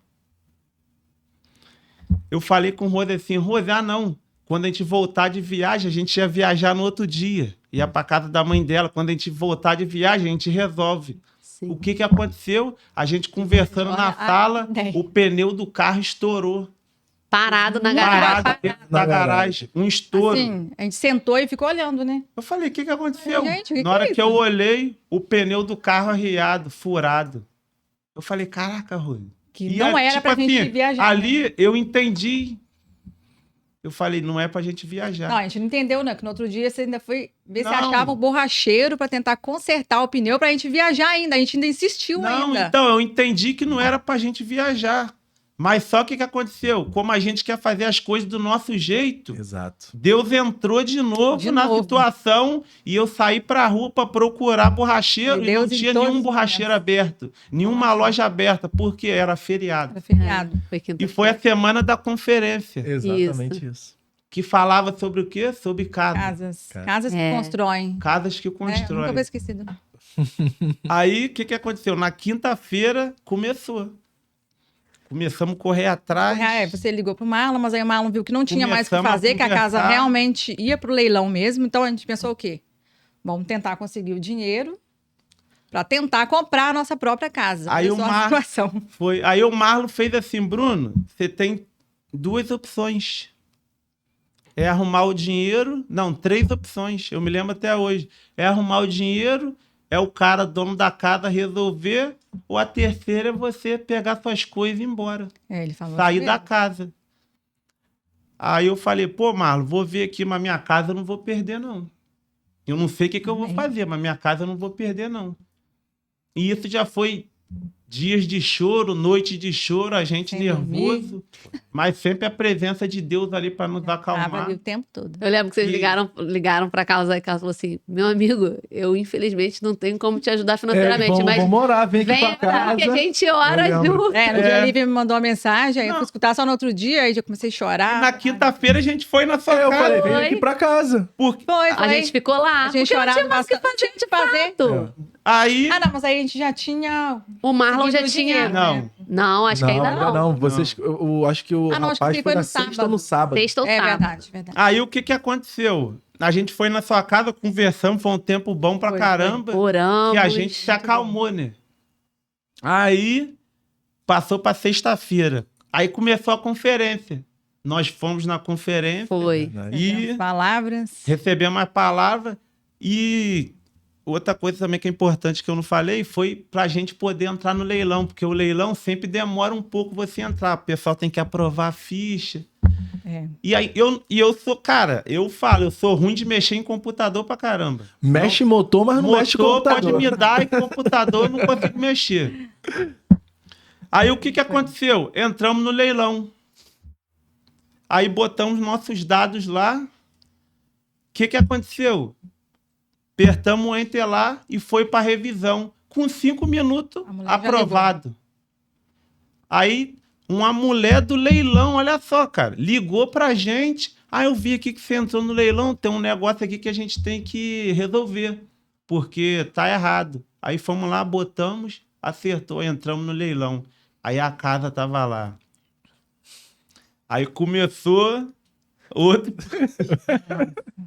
Eu falei com o Rose assim, Rose, não. Quando a gente voltar de viagem, a gente ia viajar no outro dia. Ia pra casa da mãe dela. Quando a gente voltar de viagem, a gente resolve. Sim. O que que aconteceu? A gente conversando na Olha a sala, ideia. o pneu do carro estourou. Parado na garagem. Parado dentro da garagem. Um estouro. Assim, a gente sentou e ficou olhando, né? Eu falei, o que que aconteceu? Gente, o que Na que hora é que isso? eu olhei, o pneu do carro arriado, furado. Eu falei, caraca, Rui. Que E não era pra gente viajar. né? Ali eu entendi. Eu falei, não é pra gente viajar. Não, a gente não entendeu, né? Que no outro dia você ainda foi ver se Não. achava um borracheiro pra tentar consertar o pneu pra gente viajar ainda. A gente ainda insistiu Não, ainda. então, eu entendi que não era pra gente viajar. Mas só o que que aconteceu? Como a gente quer fazer as coisas do nosso jeito, Exato. Deus entrou de novo na situação e eu saí pra rua pra procurar borracheiro E e Deus não em tinha todos nenhum os borracheiro aberto, nenhuma loja aberta, porque era feriado. Era feriado. Foi E quinta-feira. foi a semana da conferência, Exatamente isso. que falava sobre o quê? Sobre Casas. Casas que É. constroem. casas que É, constroem. nunca vou esquecido. Aí, o que que aconteceu? Na quinta-feira, começou. Começamos a correr atrás. Você ligou pro Marlon, mas aí o Marlon viu que não tinha mais o que Começamos a fazer, que a casa conversar. realmente ia pro leilão mesmo. Então a gente pensou o quê? Vamos tentar conseguir o dinheiro pra tentar comprar a nonossa própria casa. Aí Olha o só a Mar- situação. Aí o Marlon fez assim, Bruno, você tem duas opções. É arrumar o dinheiro... Não, três opções. Eu me lembro até hoje. É arrumar o dinheiro, é o cara, dono da casa, resolver, ou a terceira é você pegar suas coisas e ir embora. É, ele falou Sair assim da mesmo. casa. Aí eu falei, pô, Marlon, vou ver aqui, mas minha casa eu não vou perder, não. Eu não sei o que que eu vou Amém. fazer, mas minha casa eu não vou perder, não. E isso já foi dias de choro, noite de choro, a gente Sem nervoso, mas sempre a presença de Deus ali para nos Tava acalmar. ali o tempo todo. Eu lembro que vocês E- ligaram pra casa e casa falou assim: meu amigo, eu infelizmente não tenho como te ajudar financeiramente, vamos, mas vamos orar, vem aqui vem pra casa. que a gente ora Eu lembro. junto. É, no dia a Lívia me mandou uma mensagem, aí eu Não. fui escutar só no outro dia, aí já comecei a chorar. Na quinta-feira a gente foi na sua Eu casa. falei, vem Foi. aqui pra casa. Porque... Foi, A gente ficou lá. A gente porque não chorava tinha mais o que fazer de fato. Aí... Ah, não, mas aí a gente já tinha. O Marlon já Conseguiu o tinha. dinheiro. Não, Não, acho que ainda não. Vocês, eu acho que o Ah, não, acho que rapaz foi foi no na sexta sábado. ou no sábado. Sexta ou É sábado. verdade, verdade. aí o que que aconteceu? A gente foi na sua casa, conversamos, foi um tempo bom pra Foi, caramba. Oramos. Que a gente se acalmou, né? Aí passou pra sexta-feira. Aí começou a conferência. Nós fomos na conferência Foi. e As palavras. recebemos a palavra. E outra coisa também que é importante que eu não falei foi pra gente poder entrar no leilão, porque o leilão sempre demora um pouco você entrar. O pessoal tem que aprovar a ficha. É. E aí eu sou, cara, eu falo, eu sou ruim de mexer em computador pra caramba. Mexe motor, mas não mexe Motor computador. pode me dar e computador eu não consigo mexer. Aí o que que aconteceu? Entramos no leilão. Aí botamos nossos dados lá. O que que aconteceu? Apertamos o enter lá e foi para revisão. Com 5 minutos, A mulher já aprovado. Aí uma mulher do leilão, olha só, cara, ligou pra gente. Ah, eu vi aqui que você entrou no leilão, tem um negócio aqui que a gente tem que resolver, porque tá errado. Aí fomos lá, botamos, acertou, entramos no leilão. Aí a casa tava lá. Aí começou outro...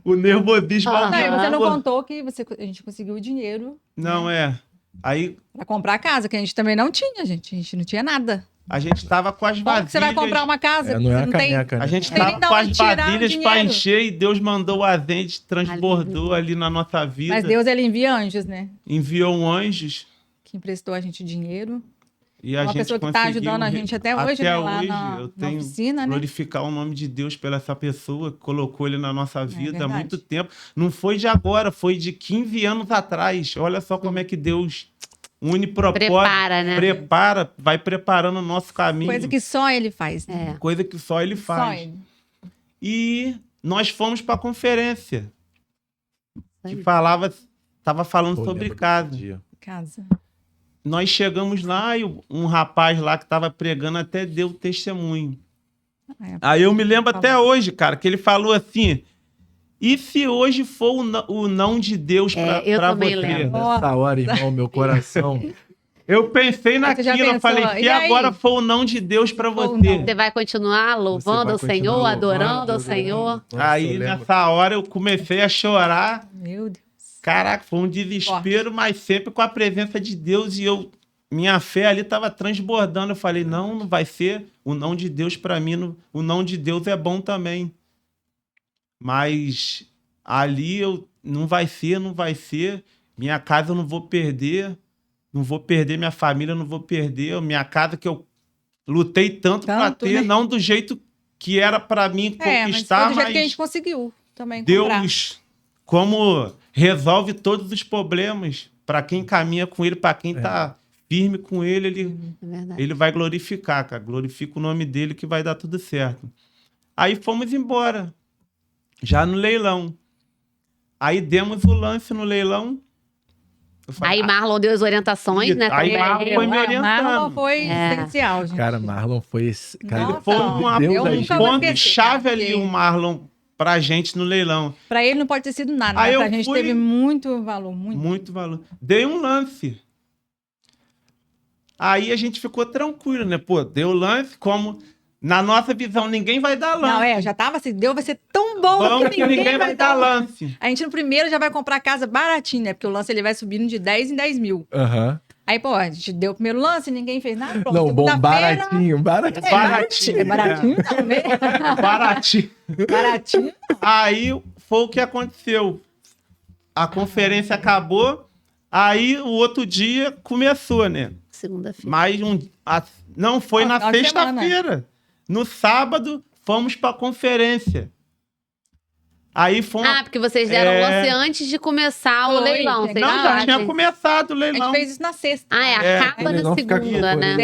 o nervosismo. Ah, Não, e você não Pô, contou que a gente conseguiu o dinheiro não, Aí pra comprar a casa, que a gente também não tinha, gente. A gente não tinha nada. a gente tava com as Como vasilhas. que você vai comprar uma casa? Não é Você a não tem. caneca, né? A gente Tem tava nem de com as onde tirar o vasilhas para dinheiro. encher e Deus mandou o azeite, transbordou ali na nossa vida. Mas Deus, ele envia anjos, né? Enviou anjos Que emprestou a gente dinheiro. e a Uma gente pessoa que tá conseguiu ajudando a gente até hoje, né? Lá hoje, na eu tenho oficina, né? glorificar o nome de Deus pela essa pessoa que colocou ele na nossa vida há verdade. muito tempo. Não foi de agora, foi de 15 anos atrás. Olha só como é que Deus une propósito, Prepara, né? prepara, vai preparando o nosso caminho. Coisa que só ele faz. Né? É. Coisa que só ele Só faz. ele. E nós fomos para a conferência que Aí. estava falando Pô, sobre lembro casa. desse dia. Casa. Nós chegamos lá e um rapaz lá que estava pregando até deu testemunho. É. Aí eu me lembro até hoje, cara, que ele falou assim: e se hoje for o não de Deus É, eu para também você? lembro. Nessa hora, irmão, meu coração. Eu pensei Aí você já naquilo, eu pensou, falei, e se aí? agora for o não de Deus para For o você. não. Você vai continuar louvando Você ao vai Senhor, continuar adorando louvando, ao Senhor. Nossa, Aí eu lembro. nessa hora eu comecei a chorar. Meu Deus. Caraca, foi um desespero, mas sempre com a presença de Deus e minha fé ali estava transbordando. Eu falei, não vai ser. O não de Deus para mim, o não de Deus é bom também. Mas ali não vai ser. Minha casa eu não vou perder minha família, eu não vou perder. Minha casa que eu lutei tanto para ter, né? Não do jeito que era para mim conquistar, mas do jeito que a gente conseguiu também Deus, como resolve todos os problemas, para quem caminha com ele, para quem tá firme com ele, ele vai glorificar, cara. Glorifica o nome dele que vai dar tudo certo. Aí fomos embora, já no leilão. Aí demos o lance no leilão. Falei, aí Marlon deu as orientações, né? Aí Marlon foi me orientando. Marlon foi essencial, gente. Cara, Marlon foi esse... Cara, Nossa, foi um ponto-chave ali, o Marlon, pra gente no leilão. Pra ele não pode ter sido nada, aí mas pra gente teve muito valor. Muito valor. Dei um lance. Aí a gente ficou tranquilo, né? Pô, deu o lance, como... Na nossa visão, ninguém vai dar lance. Não, já tava assim, vai ser tão bom que ninguém vai dar lance. A gente no primeiro já vai comprar casa baratinho, né? Porque o lance ele vai subindo de 10 em 10 mil. Aí, pô, a gente deu o primeiro lance, ninguém fez nada. Pronto, não, bom, baratinho. É baratinho também. Baratinho. Aí foi o que aconteceu. A conferência acabou, aí o outro dia começou, né? Segunda-feira. Não, foi na sexta-feira. No sábado, fomos pra conferência. Aí fomos... porque vocês deram lance antes de começar o leilão. Já tinha começado o leilão. A gente fez isso na sexta. Acaba na segunda, né?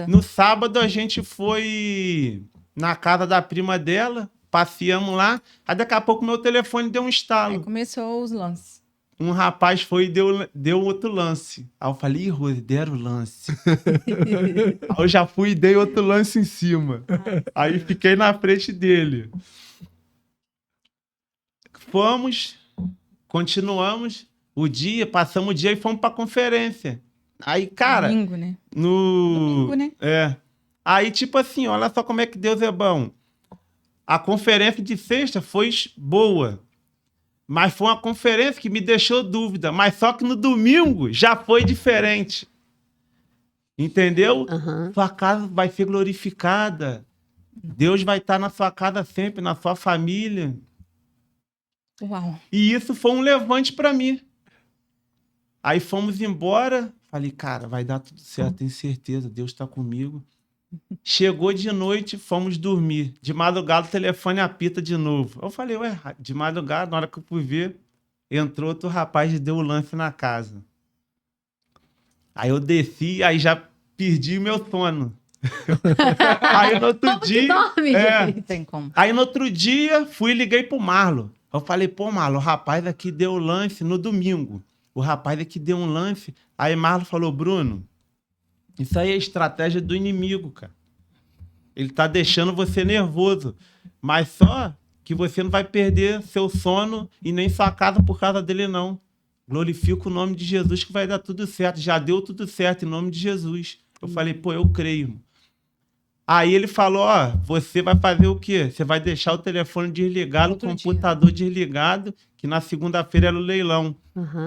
No sábado, a gente foi na casa da prima dela, passeamos lá, aí daqui a pouco meu telefone deu um estalo. Aí começou os lances. Um rapaz foi e deu outro lance. Aí eu falei, Rose, deram o lance. Aí eu já fui e dei outro lance em cima. Aí fiquei na frente dele. Continuamos o dia, passamos o dia e fomos pra conferência. Aí, cara... Domingo, né? Domingo, né? Aí, tipo assim, olha só como é que Deus é bom. A conferência de sexta foi boa. Mas foi uma conferência que me deixou dúvida. Mas só que no domingo já foi diferente. Entendeu? Sua casa vai ser glorificada. Deus vai estar na sua casa sempre, na sua família. Uau. E isso foi um levante para mim. Aí fomos embora. Falei, cara, vai dar tudo certo, tenho certeza. Deus está comigo. Chegou de noite, fomos dormir. De madrugada, o telefone apita de novo. Eu falei, de madrugada, na hora que eu fui ver, entrou outro rapaz e deu o lance na casa. Aí eu desci, aí já perdi o meu sono. Aí no outro dia... Tem como. Aí no outro dia, fui e liguei pro Marlon. Eu falei, pô, Marlon, o rapaz aqui deu o lance no domingo. O rapaz aqui deu um lance. Aí Marlon falou, Bruno... Isso aí é estratégia do inimigo, cara. Ele tá deixando você nervoso. Mas só que você não vai perder seu sono e nem sua casa por causa dele, não. Glorifica o nome de Jesus que vai dar tudo certo. Já deu tudo certo em nome de Jesus. Eu falei, pô, eu creio. Aí ele falou, você vai fazer o quê? Você vai deixar o telefone desligado, o computador desligado, que na segunda-feira era o leilão.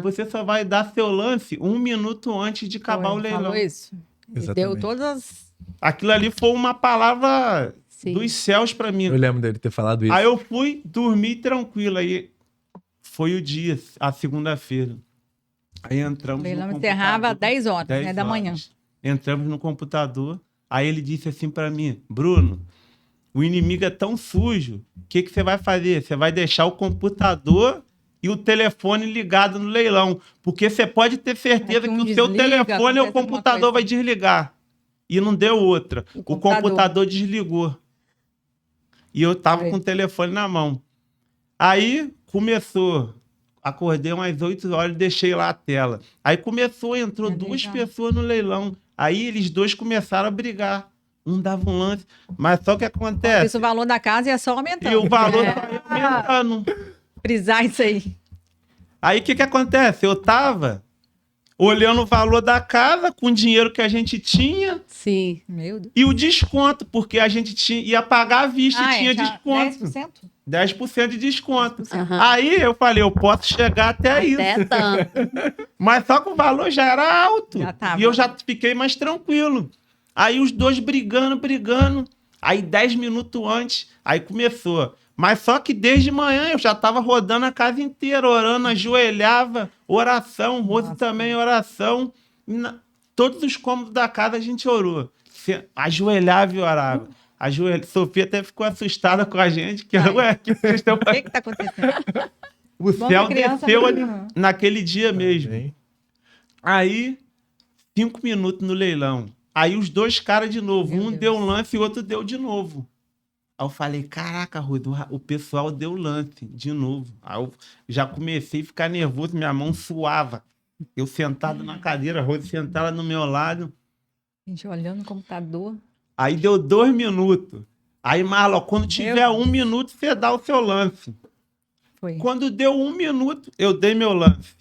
Você só vai dar seu lance 1 minuto antes de acabar o leilão. Falou isso. Deu todas as... Aquilo ali foi uma palavra dos céus pra mim. Eu lembro dele ter falado isso. Aí eu fui dormir tranquilo. Aí foi o dia, a segunda-feira. Aí entramos no computador. O leilão encerrava às 10 horas, né, da manhã. Entramos no computador. Aí ele disse assim pra mim, Bruno, o inimigo é tão sujo, o que você vai fazer? Você vai deixar o computador e o telefone ligado no leilão. Porque você pode ter certeza que o seu telefone ou o computador vai desligar. E não deu outra. O computador desligou. E eu tava com o telefone na mão. Aí começou. Acordei umas 8 horas e deixei lá a tela. Aí começou, entrou 2 pessoas no leilão. Aí eles 2 começaram a brigar. Um dava um lance. Mas só o que acontece? Isso, o valor da casa ia só aumentando. E o valor só ia aumentando. Frisar isso aí. Aí o que acontece? Eu tava olhando o valor da casa com o dinheiro que a gente tinha. Sim. Meu Deus. E o desconto, porque a gente ia pagar à vista e tinha desconto. 10%? 10% de desconto. Aham. Aí eu falei, eu posso chegar até isso. Até tanto. Mas só que o valor já era alto. Já tava. E eu já fiquei mais tranquilo. Aí os dois brigando. Aí 10 minutos antes, aí começou. Mas só que desde manhã eu já tava rodando a casa inteira, orando, ajoelhava, oração, Rose também, oração. Todos os cômodos da casa a gente orou. Ajoelhava e orava. Sofia até ficou assustada com a gente, que ué, que vocês estão O que tá acontecendo? O Bom céu que a criança desceu não- ali naquele dia mesmo. Amém. Aí, 5 minutos no leilão. Aí os dois caras de novo. Meu Um Deus. deu um lance e o outro deu de novo. Aí eu falei, caraca, Rui, o pessoal deu lance de novo. Aí eu já comecei a ficar nervoso, minha mão suava. Eu sentado na cadeira, a Rose sentada no meu lado. Gente, olhando no computador. Aí deu 2 minutos. Aí, Marlon, quando tiver 1 minuto, você dá o seu lance. Foi. Quando deu 1 minuto, eu dei meu lance.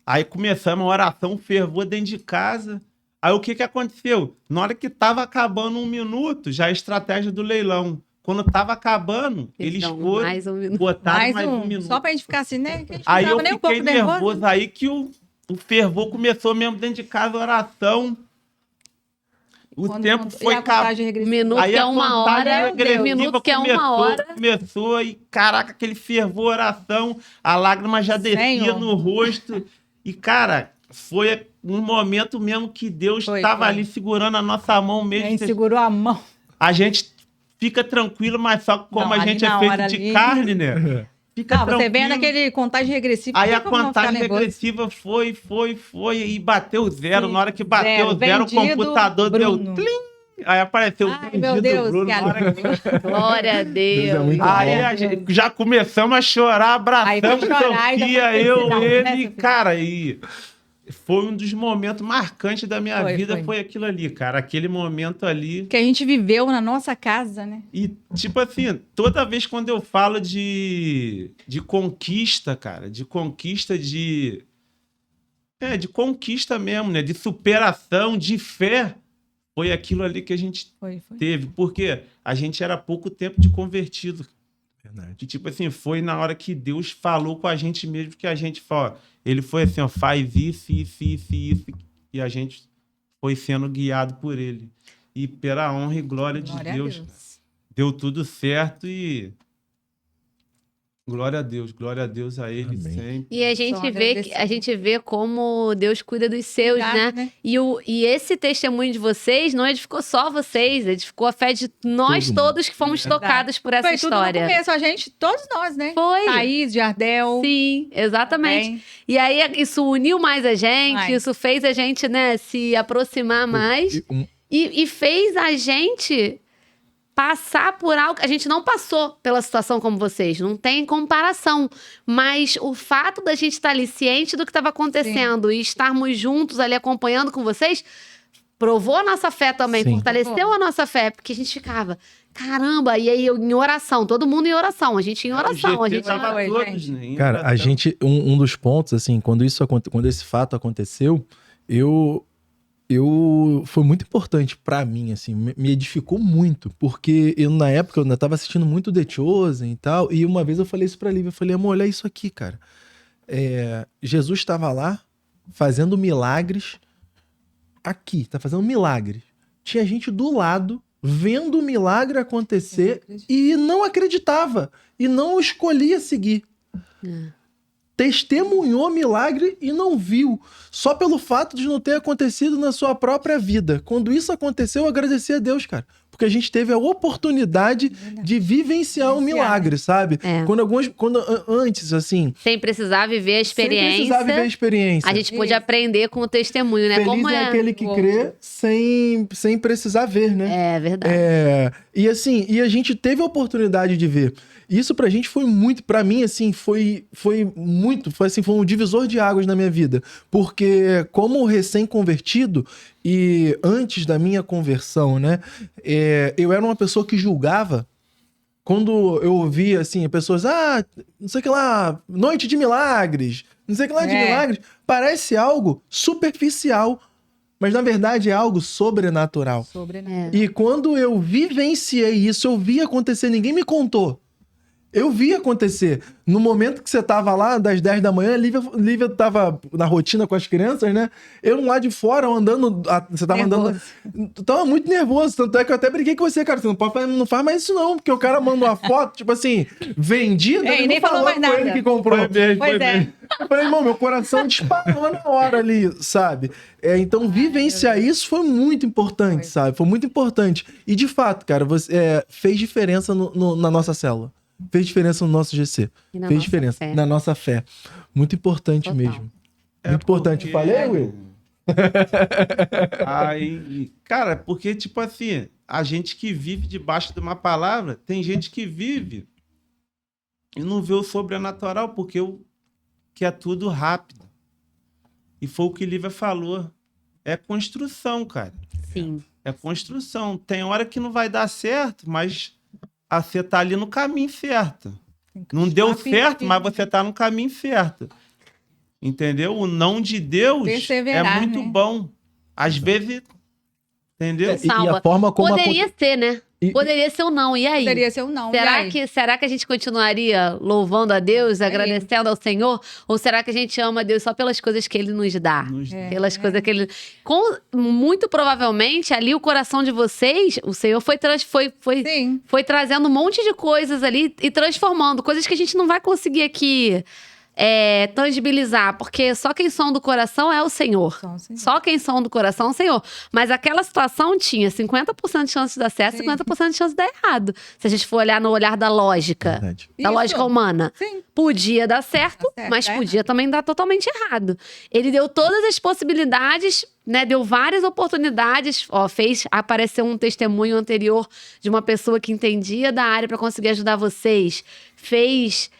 Aí começamos a oração, fervor dentro de casa. Aí o que aconteceu? Na hora que tava acabando 1 minuto, já a estratégia do leilão. Quando tava acabando, eles Então, foram, mais um minuto. botaram mais um minuto. Só pra gente ficar assim, né? Que a gente Aí não eu tava nem um fiquei pouco nervoso. nervoso, aí que o fervor começou mesmo dentro de casa, a oração. O tempo foi acabando. Minuto Aí que é a uma contagem hora, regressiva minuto que é uma hora. Começou e, caraca, aquele fervor, oração, a lágrima já descia Senhor. no rosto. E, cara, foi um momento mesmo que Deus Foi, estava foi. ali segurando a nossa mão A mesmo. gente segurou a mão. A gente fica tranquilo, mas só que como Não, a ali gente é na feito hora de ali- carne, né? Fica Não, você vê tranquilo. naquele contagem regressiva. Aí não a tem como não ficar contagem nervoso. regressiva foi e bateu zero. Sim, Na hora que bateu zero. zero, o Vendido, computador Bruno. deu tlim. Aí apareceu Ai, vendido, meu Deus, Bruno. que Na hora que- Glória a Deus é Deus. muito Aí Glória a a Deus. gente já começamos a chorar, Aí foi abraçamos chorar e Sofia, depois eu, felicidade, ele, né, Sofia? cara, e foi um dos momentos marcantes da minha vida, foi aquilo ali, cara, aquele momento ali. Que a gente viveu na nossa casa, né? E, tipo assim, toda vez quando eu falo de conquista, cara, de conquista de conquista mesmo, né, de superação, de fé, foi aquilo ali que a gente Foi. teve, porque a gente era pouco tempo de convertido. Verdade. Que, tipo assim, foi na hora que Deus falou com a gente mesmo que a gente falou. Ele foi assim, ó, faz isso. E a gente foi sendo guiado por ele. E pela honra e glória de Glória a Deus, Deus. deu tudo certo e glória a Deus a ele Amém. sempre. E a Só gente vê como Deus cuida dos seus, Cuidado, né? E esse testemunho de vocês não edificou só vocês, edificou a fé de nós Todo todos que fomos tocados por essa Foi tudo história. no começo, a gente, todos nós, né? Foi. Thaís, Jardel. Sim, exatamente. também. E aí isso uniu mais a gente, Mais. isso fez a gente, né, se aproximar mais e fez a gente passar por algo. A gente não passou pela situação como vocês, não tem comparação. Mas o fato da gente estar ali ciente do que estava acontecendo e estarmos juntos ali acompanhando com vocês, provou a nossa fé também, Sim. fortaleceu a nossa fé, porque a gente ficava, caramba, e aí eu em oração, todo mundo em oração, a gente em oração, a O GT gente tava Foi, todos, gente. né, em Cara, a oração. gente, um dos pontos, assim, quando esse fato aconteceu, foi muito importante pra mim, assim, me edificou muito, porque na época eu ainda tava assistindo muito The Chosen e tal, e uma vez eu falei isso pra Lívia, eu falei, amor, olha isso aqui, cara. Jesus estava lá fazendo milagres aqui, tá fazendo milagres. Tinha gente do lado vendo o milagre acontecer e não acreditava e não escolhia seguir. Testemunhou milagre e não viu, só pelo fato de não ter acontecido na sua própria vida. Quando isso aconteceu, eu agradeci a Deus, cara, porque a gente teve a oportunidade de vivenciar um milagre, sabe? É. Quando antes, assim, sem precisar viver a sem experiência, precisar viver a experiência. a gente pôde Isso. aprender com o testemunho, né? Feliz Como é aquele que o crê sem precisar ver, né? É verdade. E assim, a gente teve a oportunidade de ver. Isso pra gente foi muito, pra mim, assim, foi um divisor de águas na minha vida. Porque como recém-convertido e antes da minha conversão, né, eu era uma pessoa que julgava. Quando eu ouvia, assim, pessoas, não sei o que lá, noite de milagres, não sei o que lá de milagres, parece algo superficial, mas na verdade é algo sobrenatural. Sobrenatural. E quando eu vivenciei isso, eu vi acontecer, ninguém me contou. Eu vi acontecer. No momento que você tava lá, das 10 da manhã, Lívia tava na rotina com as crianças, né? Eu lá de fora, andando. Você tava andando. Tu tava muito nervoso. Tanto é que eu até briguei com você, cara. Você não faz mais isso, não. Porque o cara manda uma foto, tipo assim, vendida. É, e nem falou mais foi nada. ele que comprou. Pois é. Eu falei, irmão, meu coração disparou na hora ali, sabe? Então, vivenciar isso foi muito importante, sabe? Foi muito importante. E, de fato, cara, você fez diferença na nossa célula. Fez diferença no nosso GC. E na Fez nossa diferença fé. na nossa fé. Muito importante Total. mesmo. Muito importante. Falei, Will? Aí, cara, porque, tipo assim, a gente que vive debaixo de uma palavra, tem gente que vive e não vê o sobrenatural, porque que é tudo rápido. E foi o que Lívia falou. É construção, cara. Sim. É construção. Tem hora que não vai dar certo, mas você tá ali no caminho certo. Não deu certo, mas você tá no caminho certo. Entendeu? O não de Deus Perseverar, é muito né? bom. Às vezes, entendeu? E a forma como Poderia ser, né? E- Poderia ser ou não. E aí? Poderia ser um não. E aí? Será que a gente continuaria louvando a Deus, Aí. agradecendo ao Senhor? Ou será que a gente ama a Deus só pelas coisas que Ele nos dá? Pelas coisas que Ele... muito provavelmente, ali o coração de vocês, o Senhor Sim. foi trazendo um monte de coisas ali e transformando. Coisas que a gente não vai conseguir aqui tangibilizar. Porque só quem sonda o coração é o Senhor. Só o Senhor. Só quem sonda o coração é o Senhor. Mas aquela situação tinha 50% de chance de dar certo, Sim. 50% de chance de dar errado. Se a gente for olhar no olhar da lógica. Verdade. Da Isso. lógica humana. Sim. Podia dar certo, Dá certo, mas dá podia também dar totalmente errado. Ele deu todas as possibilidades, né? Deu várias oportunidades. Fez aparecer um testemunho anterior de uma pessoa que entendia da área para conseguir ajudar vocês. Fez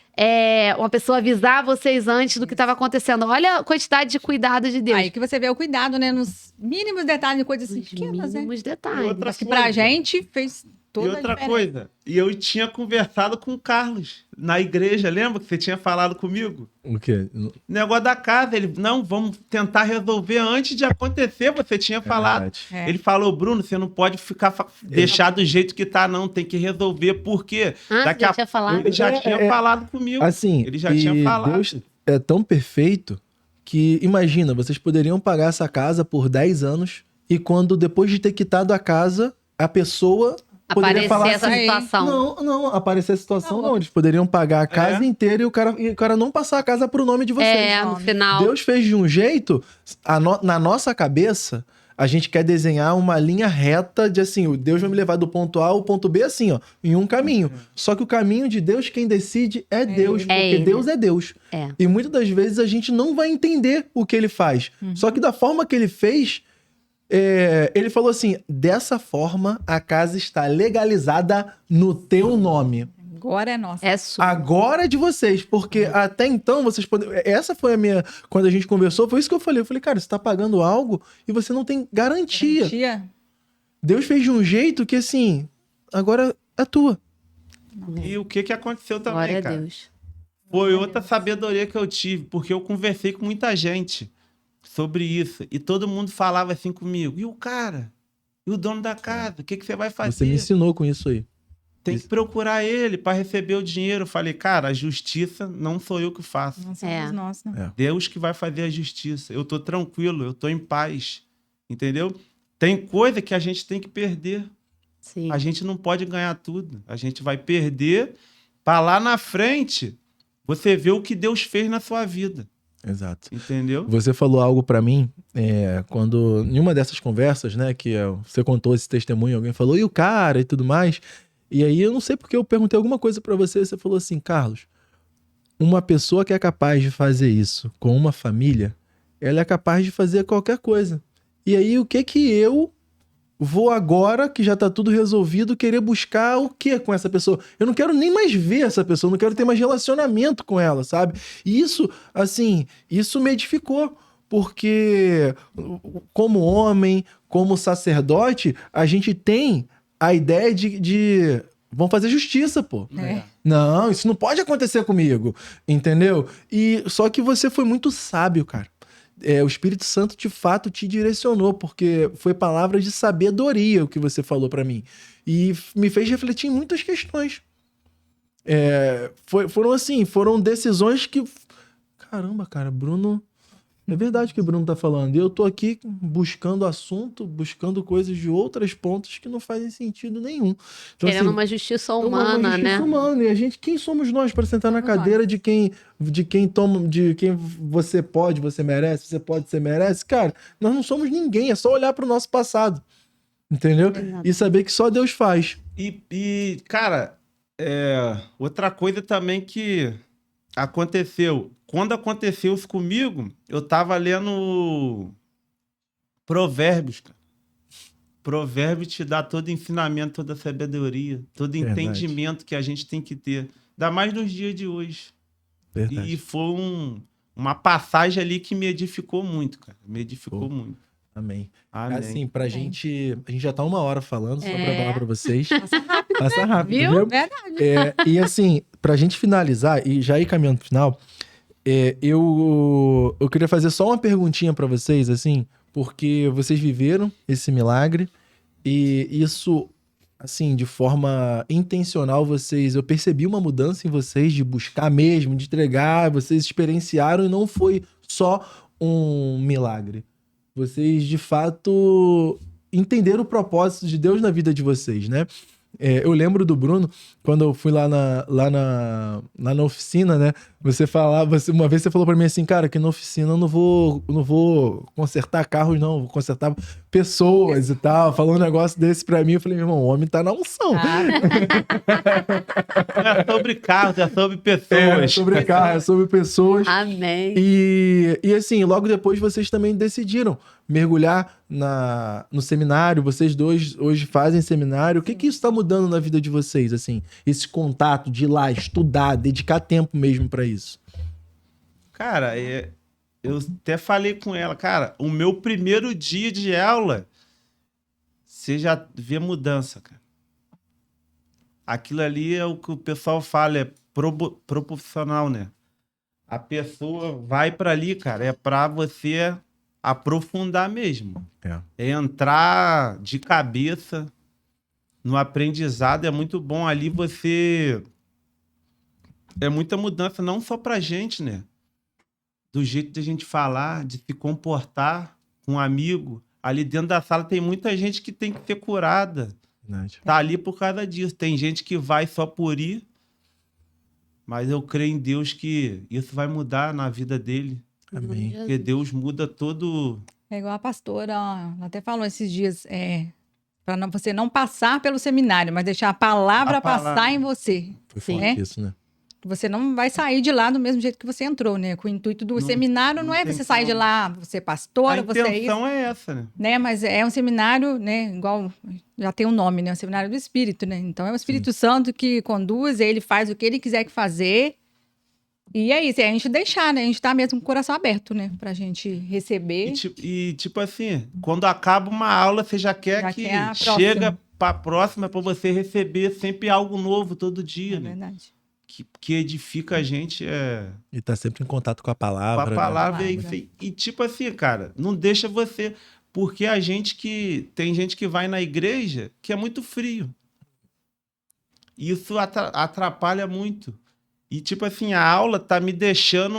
uma pessoa avisar vocês antes do que estava acontecendo. Olha a quantidade de cuidado de Deus. Aí que você vê o cuidado, né? Nos mínimos detalhes, coisas assim Os pequenas, né? mínimos E detalhes. outra Mas que pra coisa. gente fez toda E a outra diferença. coisa, e eu tinha conversado com o Carlos na igreja, lembra que você tinha falado comigo? O quê? Negócio da casa, ele, não, vamos tentar resolver antes de acontecer, você tinha falado. Verdade. É. Ele falou, Bruno, você não pode deixar do jeito que tá, não, tem que resolver, porque Você já tinha falado? ele já tinha falado comigo. Assim, Ele já tinha falado. Deus é tão perfeito que, imagina, vocês poderiam pagar essa casa por 10 anos e quando, depois de ter quitado a casa, a pessoa poderia Aparecer falar essa assim, situação. não, aparecer a situação não. Eles poderiam pagar a casa inteira e o cara não passar a casa pro nome de vocês. No final. Deus fez de um jeito, na nossa cabeça, a gente quer desenhar uma linha reta de assim, o Deus vai me levar do ponto A ao ponto B assim, ó, em um caminho. Só que o caminho de Deus, quem decide é Deus, porque ele. Deus é Deus. É. E muitas das vezes a gente não vai entender o que ele faz. Só que da forma que ele fez, ele falou assim, dessa forma a casa está legalizada no teu nome. Agora é nossa. É sua. Agora é de vocês, porque até então vocês podem. Essa foi a minha. Quando a gente conversou, foi isso que eu falei. Eu falei, cara, você tá pagando algo e você não tem garantia. Garantia. Deus fez de um jeito que, assim, agora é tua. E o que aconteceu também, Glória a cara? Deus. Foi outra sabedoria que eu tive, porque eu conversei com muita gente sobre isso. E todo mundo falava assim comigo. E o cara? E o dono da casa? O que você vai fazer? Você me ensinou com isso aí. Tem que procurar ele para receber o dinheiro. Eu falei, cara, a justiça não sou eu que faço. Não somos nós, não. Deus que vai fazer a justiça. Eu tô tranquilo, eu tô em paz. Entendeu? Tem coisa que a gente tem que perder. Sim. A gente não pode ganhar tudo. A gente vai perder para lá na frente você ver o que Deus fez na sua vida. Exato. Entendeu? Você falou algo pra mim, quando, em uma dessas conversas, né, que você contou esse testemunho, alguém falou, e o cara e tudo mais. E aí eu não sei porque eu perguntei alguma coisa pra você, você falou assim, Carlos, uma pessoa que é capaz de fazer isso com uma família, ela é capaz de fazer qualquer coisa. E aí o que eu vou agora, que já tá tudo resolvido, querer buscar o que com essa pessoa? Eu não quero nem mais ver essa pessoa, não quero ter mais relacionamento com ela, sabe? E isso, assim, isso me edificou, porque como homem, como sacerdote, a gente tem a ideia de vão fazer justiça, pô. Não, isso não pode acontecer comigo, entendeu? E só que você foi muito sábio, cara. O Espírito Santo, de fato, te direcionou, porque foi palavra de sabedoria o que você falou pra mim. E me fez refletir em muitas questões. foram assim, foram decisões que... Caramba, cara, Bruno... É verdade o que o Bruno tá falando. E eu tô aqui buscando assunto, buscando coisas de outras pontas que não fazem sentido nenhum. Então, Querendo assim, uma justiça uma humana, justiça né? humana. E a gente, quem somos nós para sentar na Somos cadeira nós. de quem você pode, você merece, você pode, você merece? Cara, nós não somos ninguém, é só olhar pro nosso passado. Entendeu? Exato. E saber que só Deus faz. Cara, outra coisa também que aconteceu. Quando aconteceu isso comigo, eu tava lendo Provérbios, cara. Provérbios te dá todo ensinamento, toda sabedoria, todo Verdade. entendimento que a gente tem que ter. Ainda mais nos dias de hoje. Verdade. E foi uma passagem ali que me edificou muito, cara. Me edificou muito. Amém. Amém. Assim, pra gente... A gente já tá 1 hora falando, só pra É. falar pra vocês. Passa rápido, Passa rápido, Viu? viu? verdade. E assim, pra gente finalizar e já ir caminhando pro final, eu queria fazer só uma perguntinha pra vocês, assim, porque vocês viveram esse milagre e isso, assim, de forma intencional, eu percebi uma mudança em vocês de buscar mesmo, de entregar, vocês experienciaram e não foi só um milagre. Vocês, de fato, entenderam o propósito de Deus na vida de vocês, né? Eu lembro do Bruno, quando eu fui lá na oficina, né? Uma vez você falou pra mim assim, cara, que na oficina eu não vou consertar carros, não, vou consertar pessoas e tal. Falou um negócio desse pra mim, eu falei, meu irmão, o homem tá na unção. Não é sobre carros, é sobre pessoas. É sobre carro, é sobre pessoas. Amém. E assim, logo depois vocês também decidiram mergulhar no seminário. Vocês dois hoje fazem seminário. O que isso está mudando na vida de vocês, assim? Esse contato de ir lá, estudar, dedicar tempo mesmo para isso. Cara, eu até falei com ela, cara, o meu primeiro dia de aula, você já vê mudança, cara. Aquilo ali é o que o pessoal fala, é proporcional, né? A pessoa vai para ali, cara, é para você aprofundar mesmo. É entrar de cabeça no aprendizado, é muito bom. Ali você... É muita mudança, não só pra gente, né? Do jeito de a gente falar, de se comportar com um amigo. Ali dentro da sala tem muita gente que tem que ser curada. Verdade. Tá ali por causa disso. Tem gente que vai só por ir, mas eu creio em Deus que isso vai mudar na vida dele. Amém. Porque Deus muda todo... É igual a pastora, ela até falou esses dias, para você não passar pelo seminário, mas deixar a palavra passar em você. Foi Sim. forte isso, né? Você não vai sair de lá do mesmo jeito que você entrou, né? Com o intuito do seminário não é tem você sair de como. lá, você é pastora, A você é isso, intenção é essa, né? né? Mas é um seminário, né? Igual já tem um nome, né? O seminário do Espírito, né? Então é o Espírito Santo que conduz, ele faz o que ele quiser que fazer. E é isso, é a gente deixar, né? A gente tá mesmo com o coração aberto, né? Pra gente receber. E tipo assim, quando acaba uma aula, você já quer Já que quer a próxima. chega pra próxima para você receber sempre algo novo todo dia, É né? verdade. Que edifica a gente E tá sempre em contato com a com a palavra. palavra. né? E tipo assim, cara, não deixa você... Porque tem gente que vai na igreja que é muito frio. Isso atrapalha muito. E tipo assim, a aula tá me deixando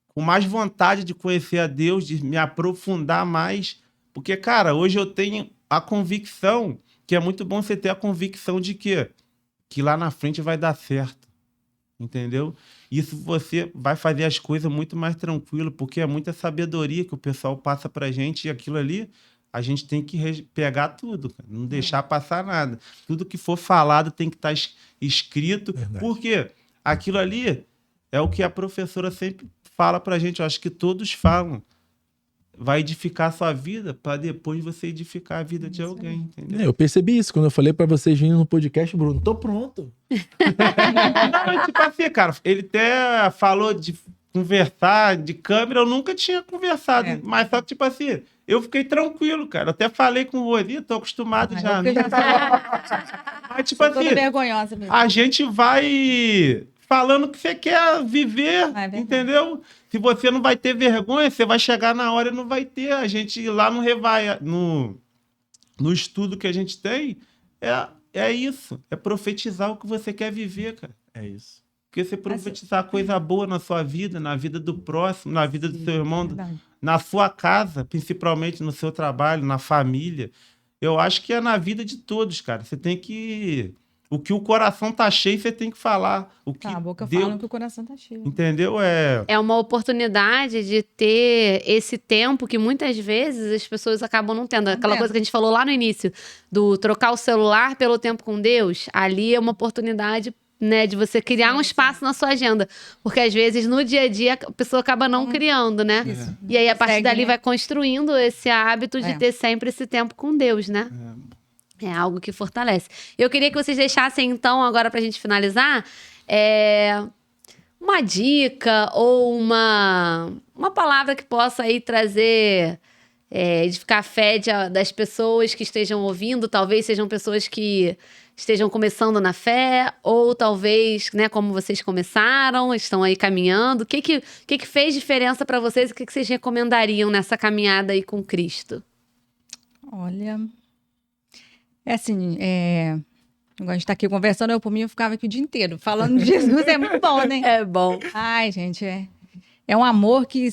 com mais vontade de conhecer a Deus, de me aprofundar mais. Porque, cara, hoje eu tenho a convicção, que é muito bom você ter a convicção de que lá na frente vai dar certo. Entendeu? Isso você vai fazer as coisas muito mais tranquilo, porque é muita sabedoria que o pessoal passa pra gente, e aquilo ali a gente tem que pegar tudo, cara, não deixar passar nada. Tudo que for falado tem que estar escrito, Verdade. porque aquilo ali é o que a professora sempre fala pra gente, eu acho que todos falam. Vai edificar a sua vida para depois você edificar a vida de alguém, entendeu? Eu percebi isso quando eu falei pra vocês virem no podcast, Bruno. Tô pronto. Não, tipo assim, cara, ele até falou de conversar de câmera, eu nunca tinha conversado, mas só que, tipo assim, eu fiquei tranquilo, cara. Eu até falei com o Rosy, tô acostumado já. Eu já Mas, tipo sou toda assim, vergonhosa mesmo. a gente vai falando que você quer viver, verdade. entendeu? Se você não vai ter vergonha, você vai chegar na hora e não vai ter. A gente lá no estudo que a gente tem, é isso. É profetizar o que você quer viver, cara. É isso. Porque você profetizar coisa boa na sua vida, na vida do próximo, na vida do seu irmão, Verdade. na sua casa, principalmente no seu trabalho, na família. Eu acho que é na vida de todos, cara. Você tem que... O que o coração tá cheio, você tem que falar. O que Tá, a boca Deus... fala que o coração tá cheio. Entendeu? É uma oportunidade de ter esse tempo que muitas vezes as pessoas acabam não tendo. Aquela coisa que a gente falou lá no início, do trocar o celular pelo tempo com Deus, ali é uma oportunidade, né, de você criar um espaço na sua agenda. Porque às vezes no dia a dia a pessoa acaba não criando, né? Isso. E aí a partir Segue, dali né? vai construindo esse hábito de ter sempre esse tempo com Deus, né? É algo que fortalece. Eu queria que vocês deixassem, então, agora pra gente finalizar, uma dica ou uma palavra que possa aí trazer, edificar a fé das pessoas que estejam ouvindo. Talvez sejam pessoas que estejam começando na fé, ou talvez, né, como vocês começaram, estão aí caminhando. O que fez diferença pra vocês e o que vocês recomendariam nessa caminhada aí com Cristo? Olha, é assim, agora a gente tá aqui conversando, por mim eu ficava aqui o dia inteiro falando de Jesus, é muito bom, né? É bom. Ai, gente, é um amor que,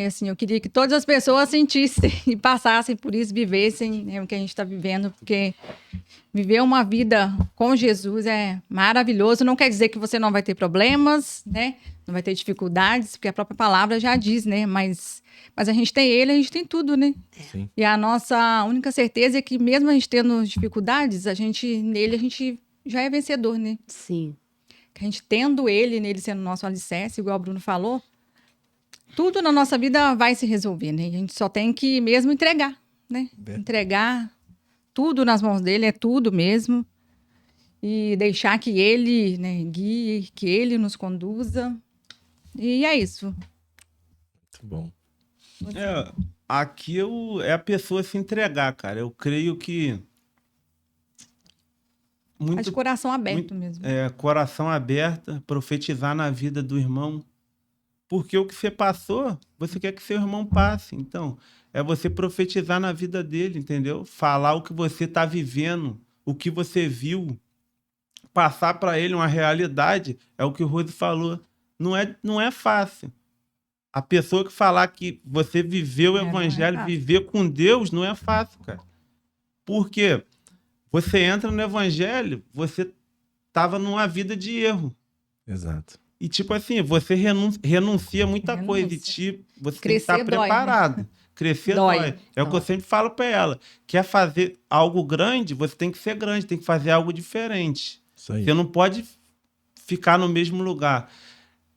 assim, eu queria que todas as pessoas sentissem e passassem por isso, vivessem, né, o que a gente está vivendo, porque viver uma vida com Jesus é maravilhoso. Não quer dizer que você não vai ter problemas, né? Não vai ter dificuldades, porque a própria palavra já diz, né? Mas a gente tem ele, a gente tem tudo, né? Sim. E a nossa única certeza é que mesmo a gente tendo dificuldades, nele a gente já é vencedor, né? Sim. Que a gente tendo ele, nele sendo nosso alicerce, igual o Bruno falou, tudo na nossa vida vai se resolver, né? A gente só tem que mesmo entregar, né? Verdade. Entregar tudo nas mãos dele, é tudo mesmo. E deixar que ele, né, guie, que ele nos conduza. E é isso. Muito bom. Aqui é a pessoa se entregar, cara. Eu creio que... Mas de coração aberto mesmo. Coração aberto, profetizar na vida do irmão. Porque o que você passou, você quer que seu irmão passe. Então, é você profetizar na vida dele, entendeu? Falar o que você está vivendo, o que você viu. Passar para ele uma realidade, é o que o Rose falou. Não é fácil. A pessoa que falar que você viveu o evangelho, viver com Deus, não é fácil, cara. Porque você entra no evangelho, você estava numa vida de erro. Exato. E, tipo assim, você renuncia muita coisa. E, você tem que estar preparado. Né? Crescer dói. É o que eu sempre falo para ela. Quer fazer algo grande, você tem que ser grande, tem que fazer algo diferente. Isso aí. Você não pode ficar no mesmo lugar.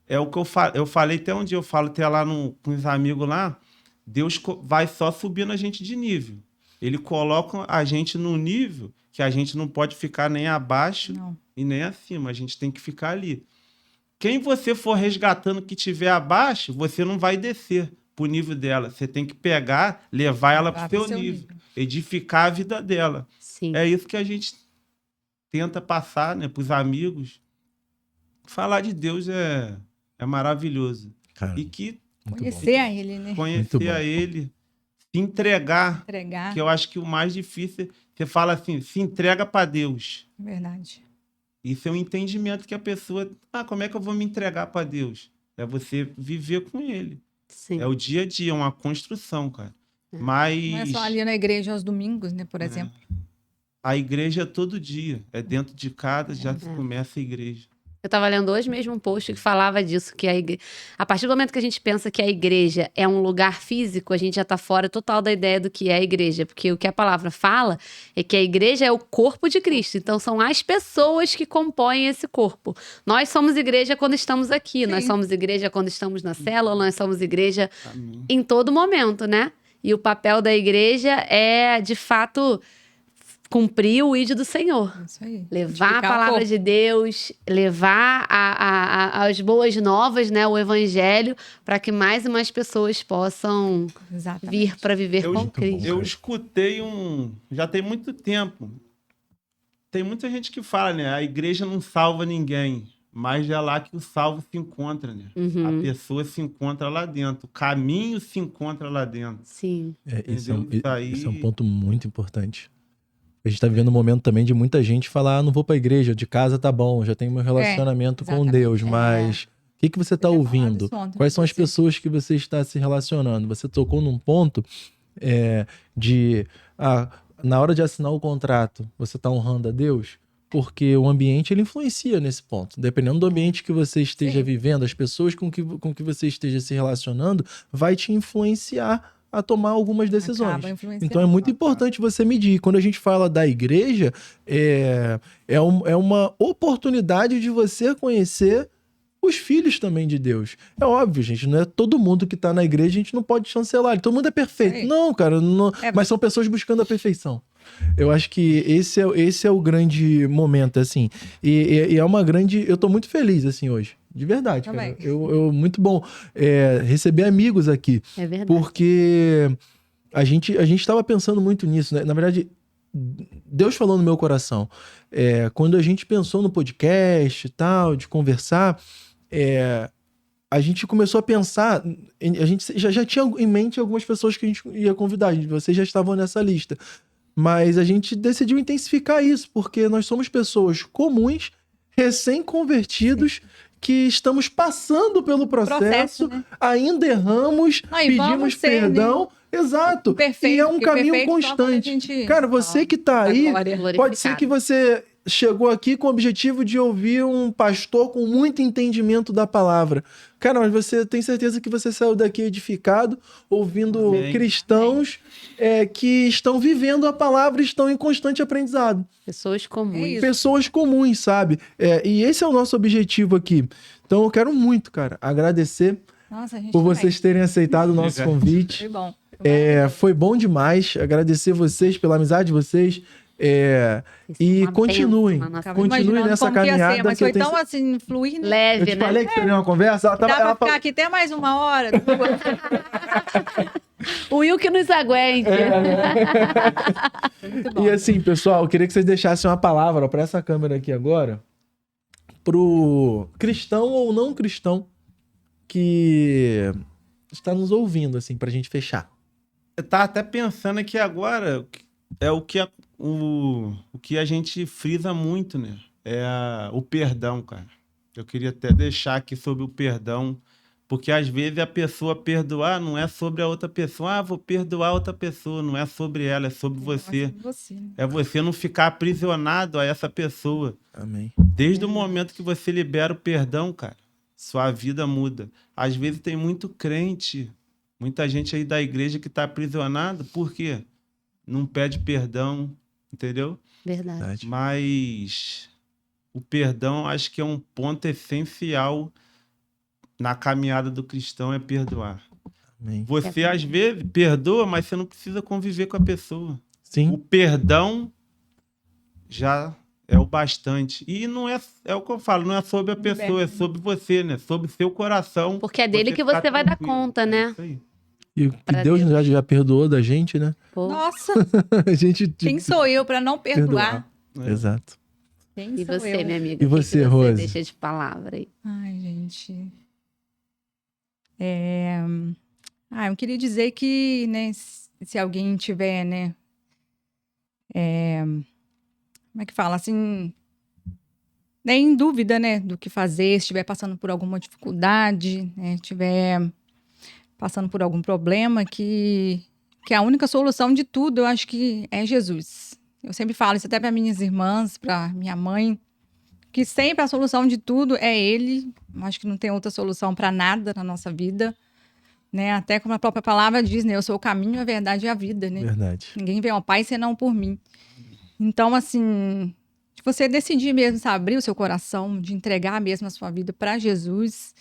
É o que eu falei até um dia, eu falo até lá com os amigos lá, Deus vai só subindo a gente de nível. Ele coloca a gente num nível que a gente não pode ficar nem abaixo e nem acima. A gente tem que ficar ali. Quem você for resgatando que estiver abaixo, você não vai descer pro nível dela. Você tem que pegar, levar ela pro seu nível. Edificar a vida dela. Sim. É isso que a gente tenta passar, né, pros amigos. Falar de Deus é maravilhoso. Cara, e que conhecer a ele, né? Conhecer a ele, se entregar. Que eu acho que o mais difícil, você fala assim, se entrega para Deus. Verdade. Isso é um entendimento que a pessoa... como é que eu vou me entregar para Deus? É você viver com ele. Sim. É o dia a dia, uma construção, cara. Mas... Não é só ali na igreja aos domingos, né, por exemplo. A igreja é todo dia. É dentro de casa, já se começa a igreja. Eu estava lendo hoje mesmo um post que falava disso, que a partir do momento que a gente pensa que a igreja é um lugar físico, a gente já está fora total da ideia do que é a igreja, porque o que a palavra fala é que a igreja é o corpo de Cristo, então são as pessoas que compõem esse corpo. Nós somos igreja quando estamos aqui, nós somos igreja quando estamos na célula, nós somos igreja em todo momento, né? E o papel da igreja é, de fato... cumprir o ídolo do Senhor. Isso aí. Levar a palavra de Deus, levar as boas novas, né, o evangelho, para que mais e mais pessoas possam vir para viver com Cristo. Eu escutei já tem muito tempo. Tem muita gente que fala, né, a igreja não salva ninguém, mas é lá que o salvo se encontra, né? A pessoa se encontra lá dentro, o caminho se encontra lá dentro. Sim. Esse é um ponto muito importante. A gente tá vivendo um momento também de muita gente falar, não vou pra igreja, de casa tá bom, já tenho meu relacionamento com exatamente. Deus, mas o que você tá Eu ia falar ouvindo? disso ontem Quais com são as você. pessoas que você está se relacionando? Você tocou num ponto de, na hora de assinar o contrato, você tá honrando a Deus? Porque o ambiente, ele influencia nesse ponto. Dependendo do ambiente que você esteja Sim. vivendo, as pessoas com que você esteja se relacionando, vai te influenciar a tomar algumas decisões. Acaba influenciando. Então é muito importante você medir. Quando a gente fala da igreja, é uma oportunidade de você conhecer os filhos também de Deus. É óbvio, gente, não é todo mundo que tá na igreja, a gente não pode chancelar. Todo mundo é perfeito. Sim. Não, cara, não, É. mas são pessoas buscando a perfeição. Eu acho que esse é o grande momento, assim. E é uma grande... Eu tô muito feliz, assim, hoje. De verdade, cara. Também. Muito bom receber amigos aqui. É verdade. Porque a gente tava pensando muito nisso, né? Na verdade, Deus falou no meu coração. Quando a gente pensou no podcast e tal, de conversar, a gente começou a pensar... A gente já tinha em mente algumas pessoas que a gente ia convidar. Vocês já estavam nessa lista. Mas a gente decidiu intensificar isso, porque nós somos pessoas comuns, recém-convertidos, que estamos passando pelo processo, né? ainda erramos, Não, e vamos pedimos ser, perdão. Exato. Perfeito, E é um porque caminho perfeito só quando a constante. gente Cara, você fala que tá da aí, glória. pode ser que você chegou aqui com o objetivo de ouvir um pastor com muito entendimento da palavra. Cara, mas você tem certeza que você saiu daqui edificado, ouvindo Amém. cristãos que estão vivendo a palavra e estão em constante aprendizado. Pessoas comuns. É isso. Pessoas comuns, sabe? E esse é o nosso objetivo aqui. Então eu quero muito, cara, agradecer Nossa, a gente por também. vocês terem aceitado o nosso convite. Foi bom. Foi bom demais. Agradecer vocês pela amizade de vocês. E Uma continuem. bênção na nossa Ficava Continue imaginando nessa como que ia caminhada. ser, mas que eu foi tenho tão assim, fluir, né? Eu Leve, te né? falei que seria uma conversa. Ela Dá pra ela ficar aqui até mais uma hora. O Will que nos aguente. Muito bom. E assim, pessoal, eu queria que vocês deixassem uma palavra para essa câmera aqui agora, pro cristão ou não cristão que está nos ouvindo, assim, pra gente fechar. Eu tava até pensando aqui agora, o que a gente frisa muito, né? O perdão, cara. Eu queria até deixar aqui sobre o perdão, porque às vezes a pessoa perdoar não é sobre a outra pessoa. Ah, vou perdoar outra pessoa. Não é sobre ela, é sobre você. Você, né? É você não ficar aprisionado a essa pessoa. Amém. Desde o momento que você libera o perdão, cara, sua vida muda. Às vezes tem muito crente, muita gente aí da igreja que tá aprisionado, por quê? Não pede perdão, entendeu? Verdade. Mas o perdão acho que é um ponto essencial na caminhada do cristão, é perdoar. Amém. Você às vezes perdoa, mas você não precisa conviver com a pessoa. O Sim. perdão já é o bastante. E não é o que eu falo, não é sobre a pessoa, é sobre você, né? Sobre o seu coração. Porque é dele que ficar você vai dar tranquilo. conta, né? É isso aí. E que Pra Deus Deus. já perdoou da gente, né? Pô. Nossa, A gente... quem sou eu pra não perdoar? Exato. Quem E sou você, eu? minha amiga? E o que você, que Rose? deixa de palavra aí? Ai, gente. Eu queria dizer que, né, se alguém tiver, né, como é que fala, assim, né, em dúvida, né, do que fazer, se estiver passando por alguma dificuldade, né, estiver passando por algum problema, que a única solução de tudo, eu acho que é Jesus. Eu sempre falo isso até para minhas irmãs, para minha mãe, que sempre a solução de tudo é Ele. Eu acho que não tem outra solução para nada na nossa vida, né? Até como a própria palavra diz, né? Eu sou o caminho, a verdade e a vida, né? Verdade. Ninguém vem ao Pai senão por mim. Então, assim, de você decidir mesmo, sabe, abrir o seu coração, de entregar mesmo a sua vida para Jesus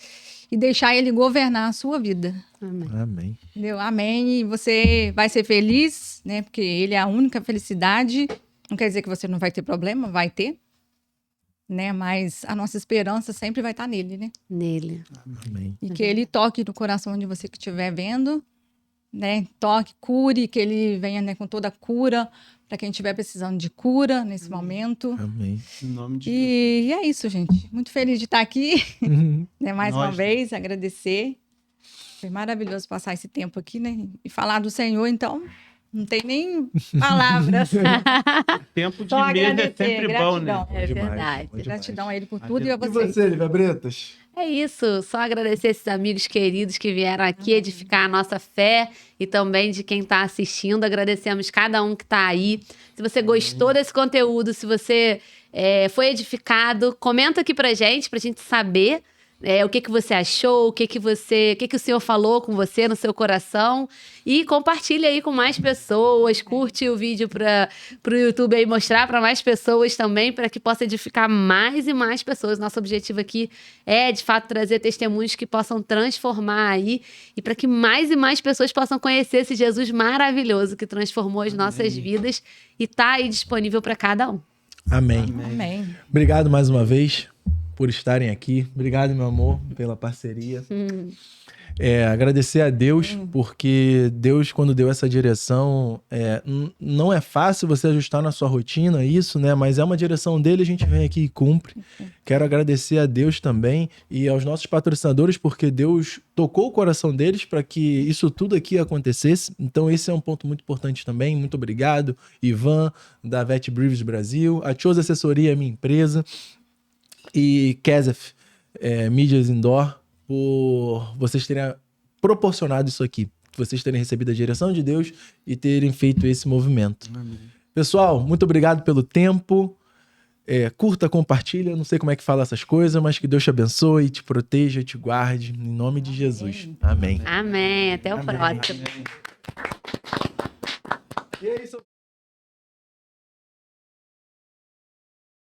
e deixar Ele governar a sua vida. Amém. Amém. Entendeu? Amém. E você vai ser feliz, né? Porque Ele é a única felicidade. Não quer dizer que você não vai ter problema, vai ter, né? Mas a nossa esperança sempre vai estar nele, né? Nele. Amém. E que Ele toque no coração de você que estiver vendo, né? Toque, cure, que Ele venha, né, com toda a cura para quem estiver precisando de cura nesse momento. Amém. Em nome de Jesus. E é isso, gente. Muito feliz de estar aqui, né? Mais uma Nós, vez, agradecer. Foi maravilhoso passar esse tempo aqui, né? E falar do Senhor, então, Não tem nem palavras. Tempo de Só mesa é agradecer, sempre bom, né? gratidão. É Demais, verdade. bom demais. Gratidão a ele por tudo e a E vocês. você, Lívia Bretas? É isso, só agradecer esses amigos queridos que vieram aqui edificar a nossa fé e também de quem está assistindo. Agradecemos cada um que está aí. Se você gostou desse conteúdo, se você foi edificado, comenta aqui pra gente saber o que você achou, o que o Senhor falou com você no seu coração e compartilha aí com mais pessoas, curte o vídeo para o YouTube aí mostrar para mais pessoas também, para que possa edificar mais e mais pessoas. Nosso objetivo aqui é, de fato, trazer testemunhos que possam transformar aí e para que mais e mais pessoas possam conhecer esse Jesus maravilhoso que transformou as nossas vidas e tá aí disponível para cada um. Amém. Amém. Obrigado mais uma vez por estarem aqui. Obrigado, meu amor, pela parceria. Agradecer a Deus, porque Deus, quando deu essa direção, não é fácil você ajustar na sua rotina isso, né? Mas é uma direção dele, a gente vem aqui e cumpre. Quero agradecer a Deus também e aos nossos patrocinadores, porque Deus tocou o coração deles para que isso tudo aqui acontecesse. Então esse é um ponto muito importante também. Muito obrigado, Ivan, da Vet Briefs Brasil, a Chose Assessoria, minha empresa, e Kesef Mídias Indoor, por vocês terem proporcionado isso aqui, vocês terem recebido a direção de Deus e terem feito esse movimento. Amém. Pessoal, muito obrigado pelo tempo. Curta, compartilha, não sei como é que fala essas coisas, mas que Deus te abençoe, te proteja, te guarde, em nome de Jesus. Amém. Amém. Até o próximo. E é isso.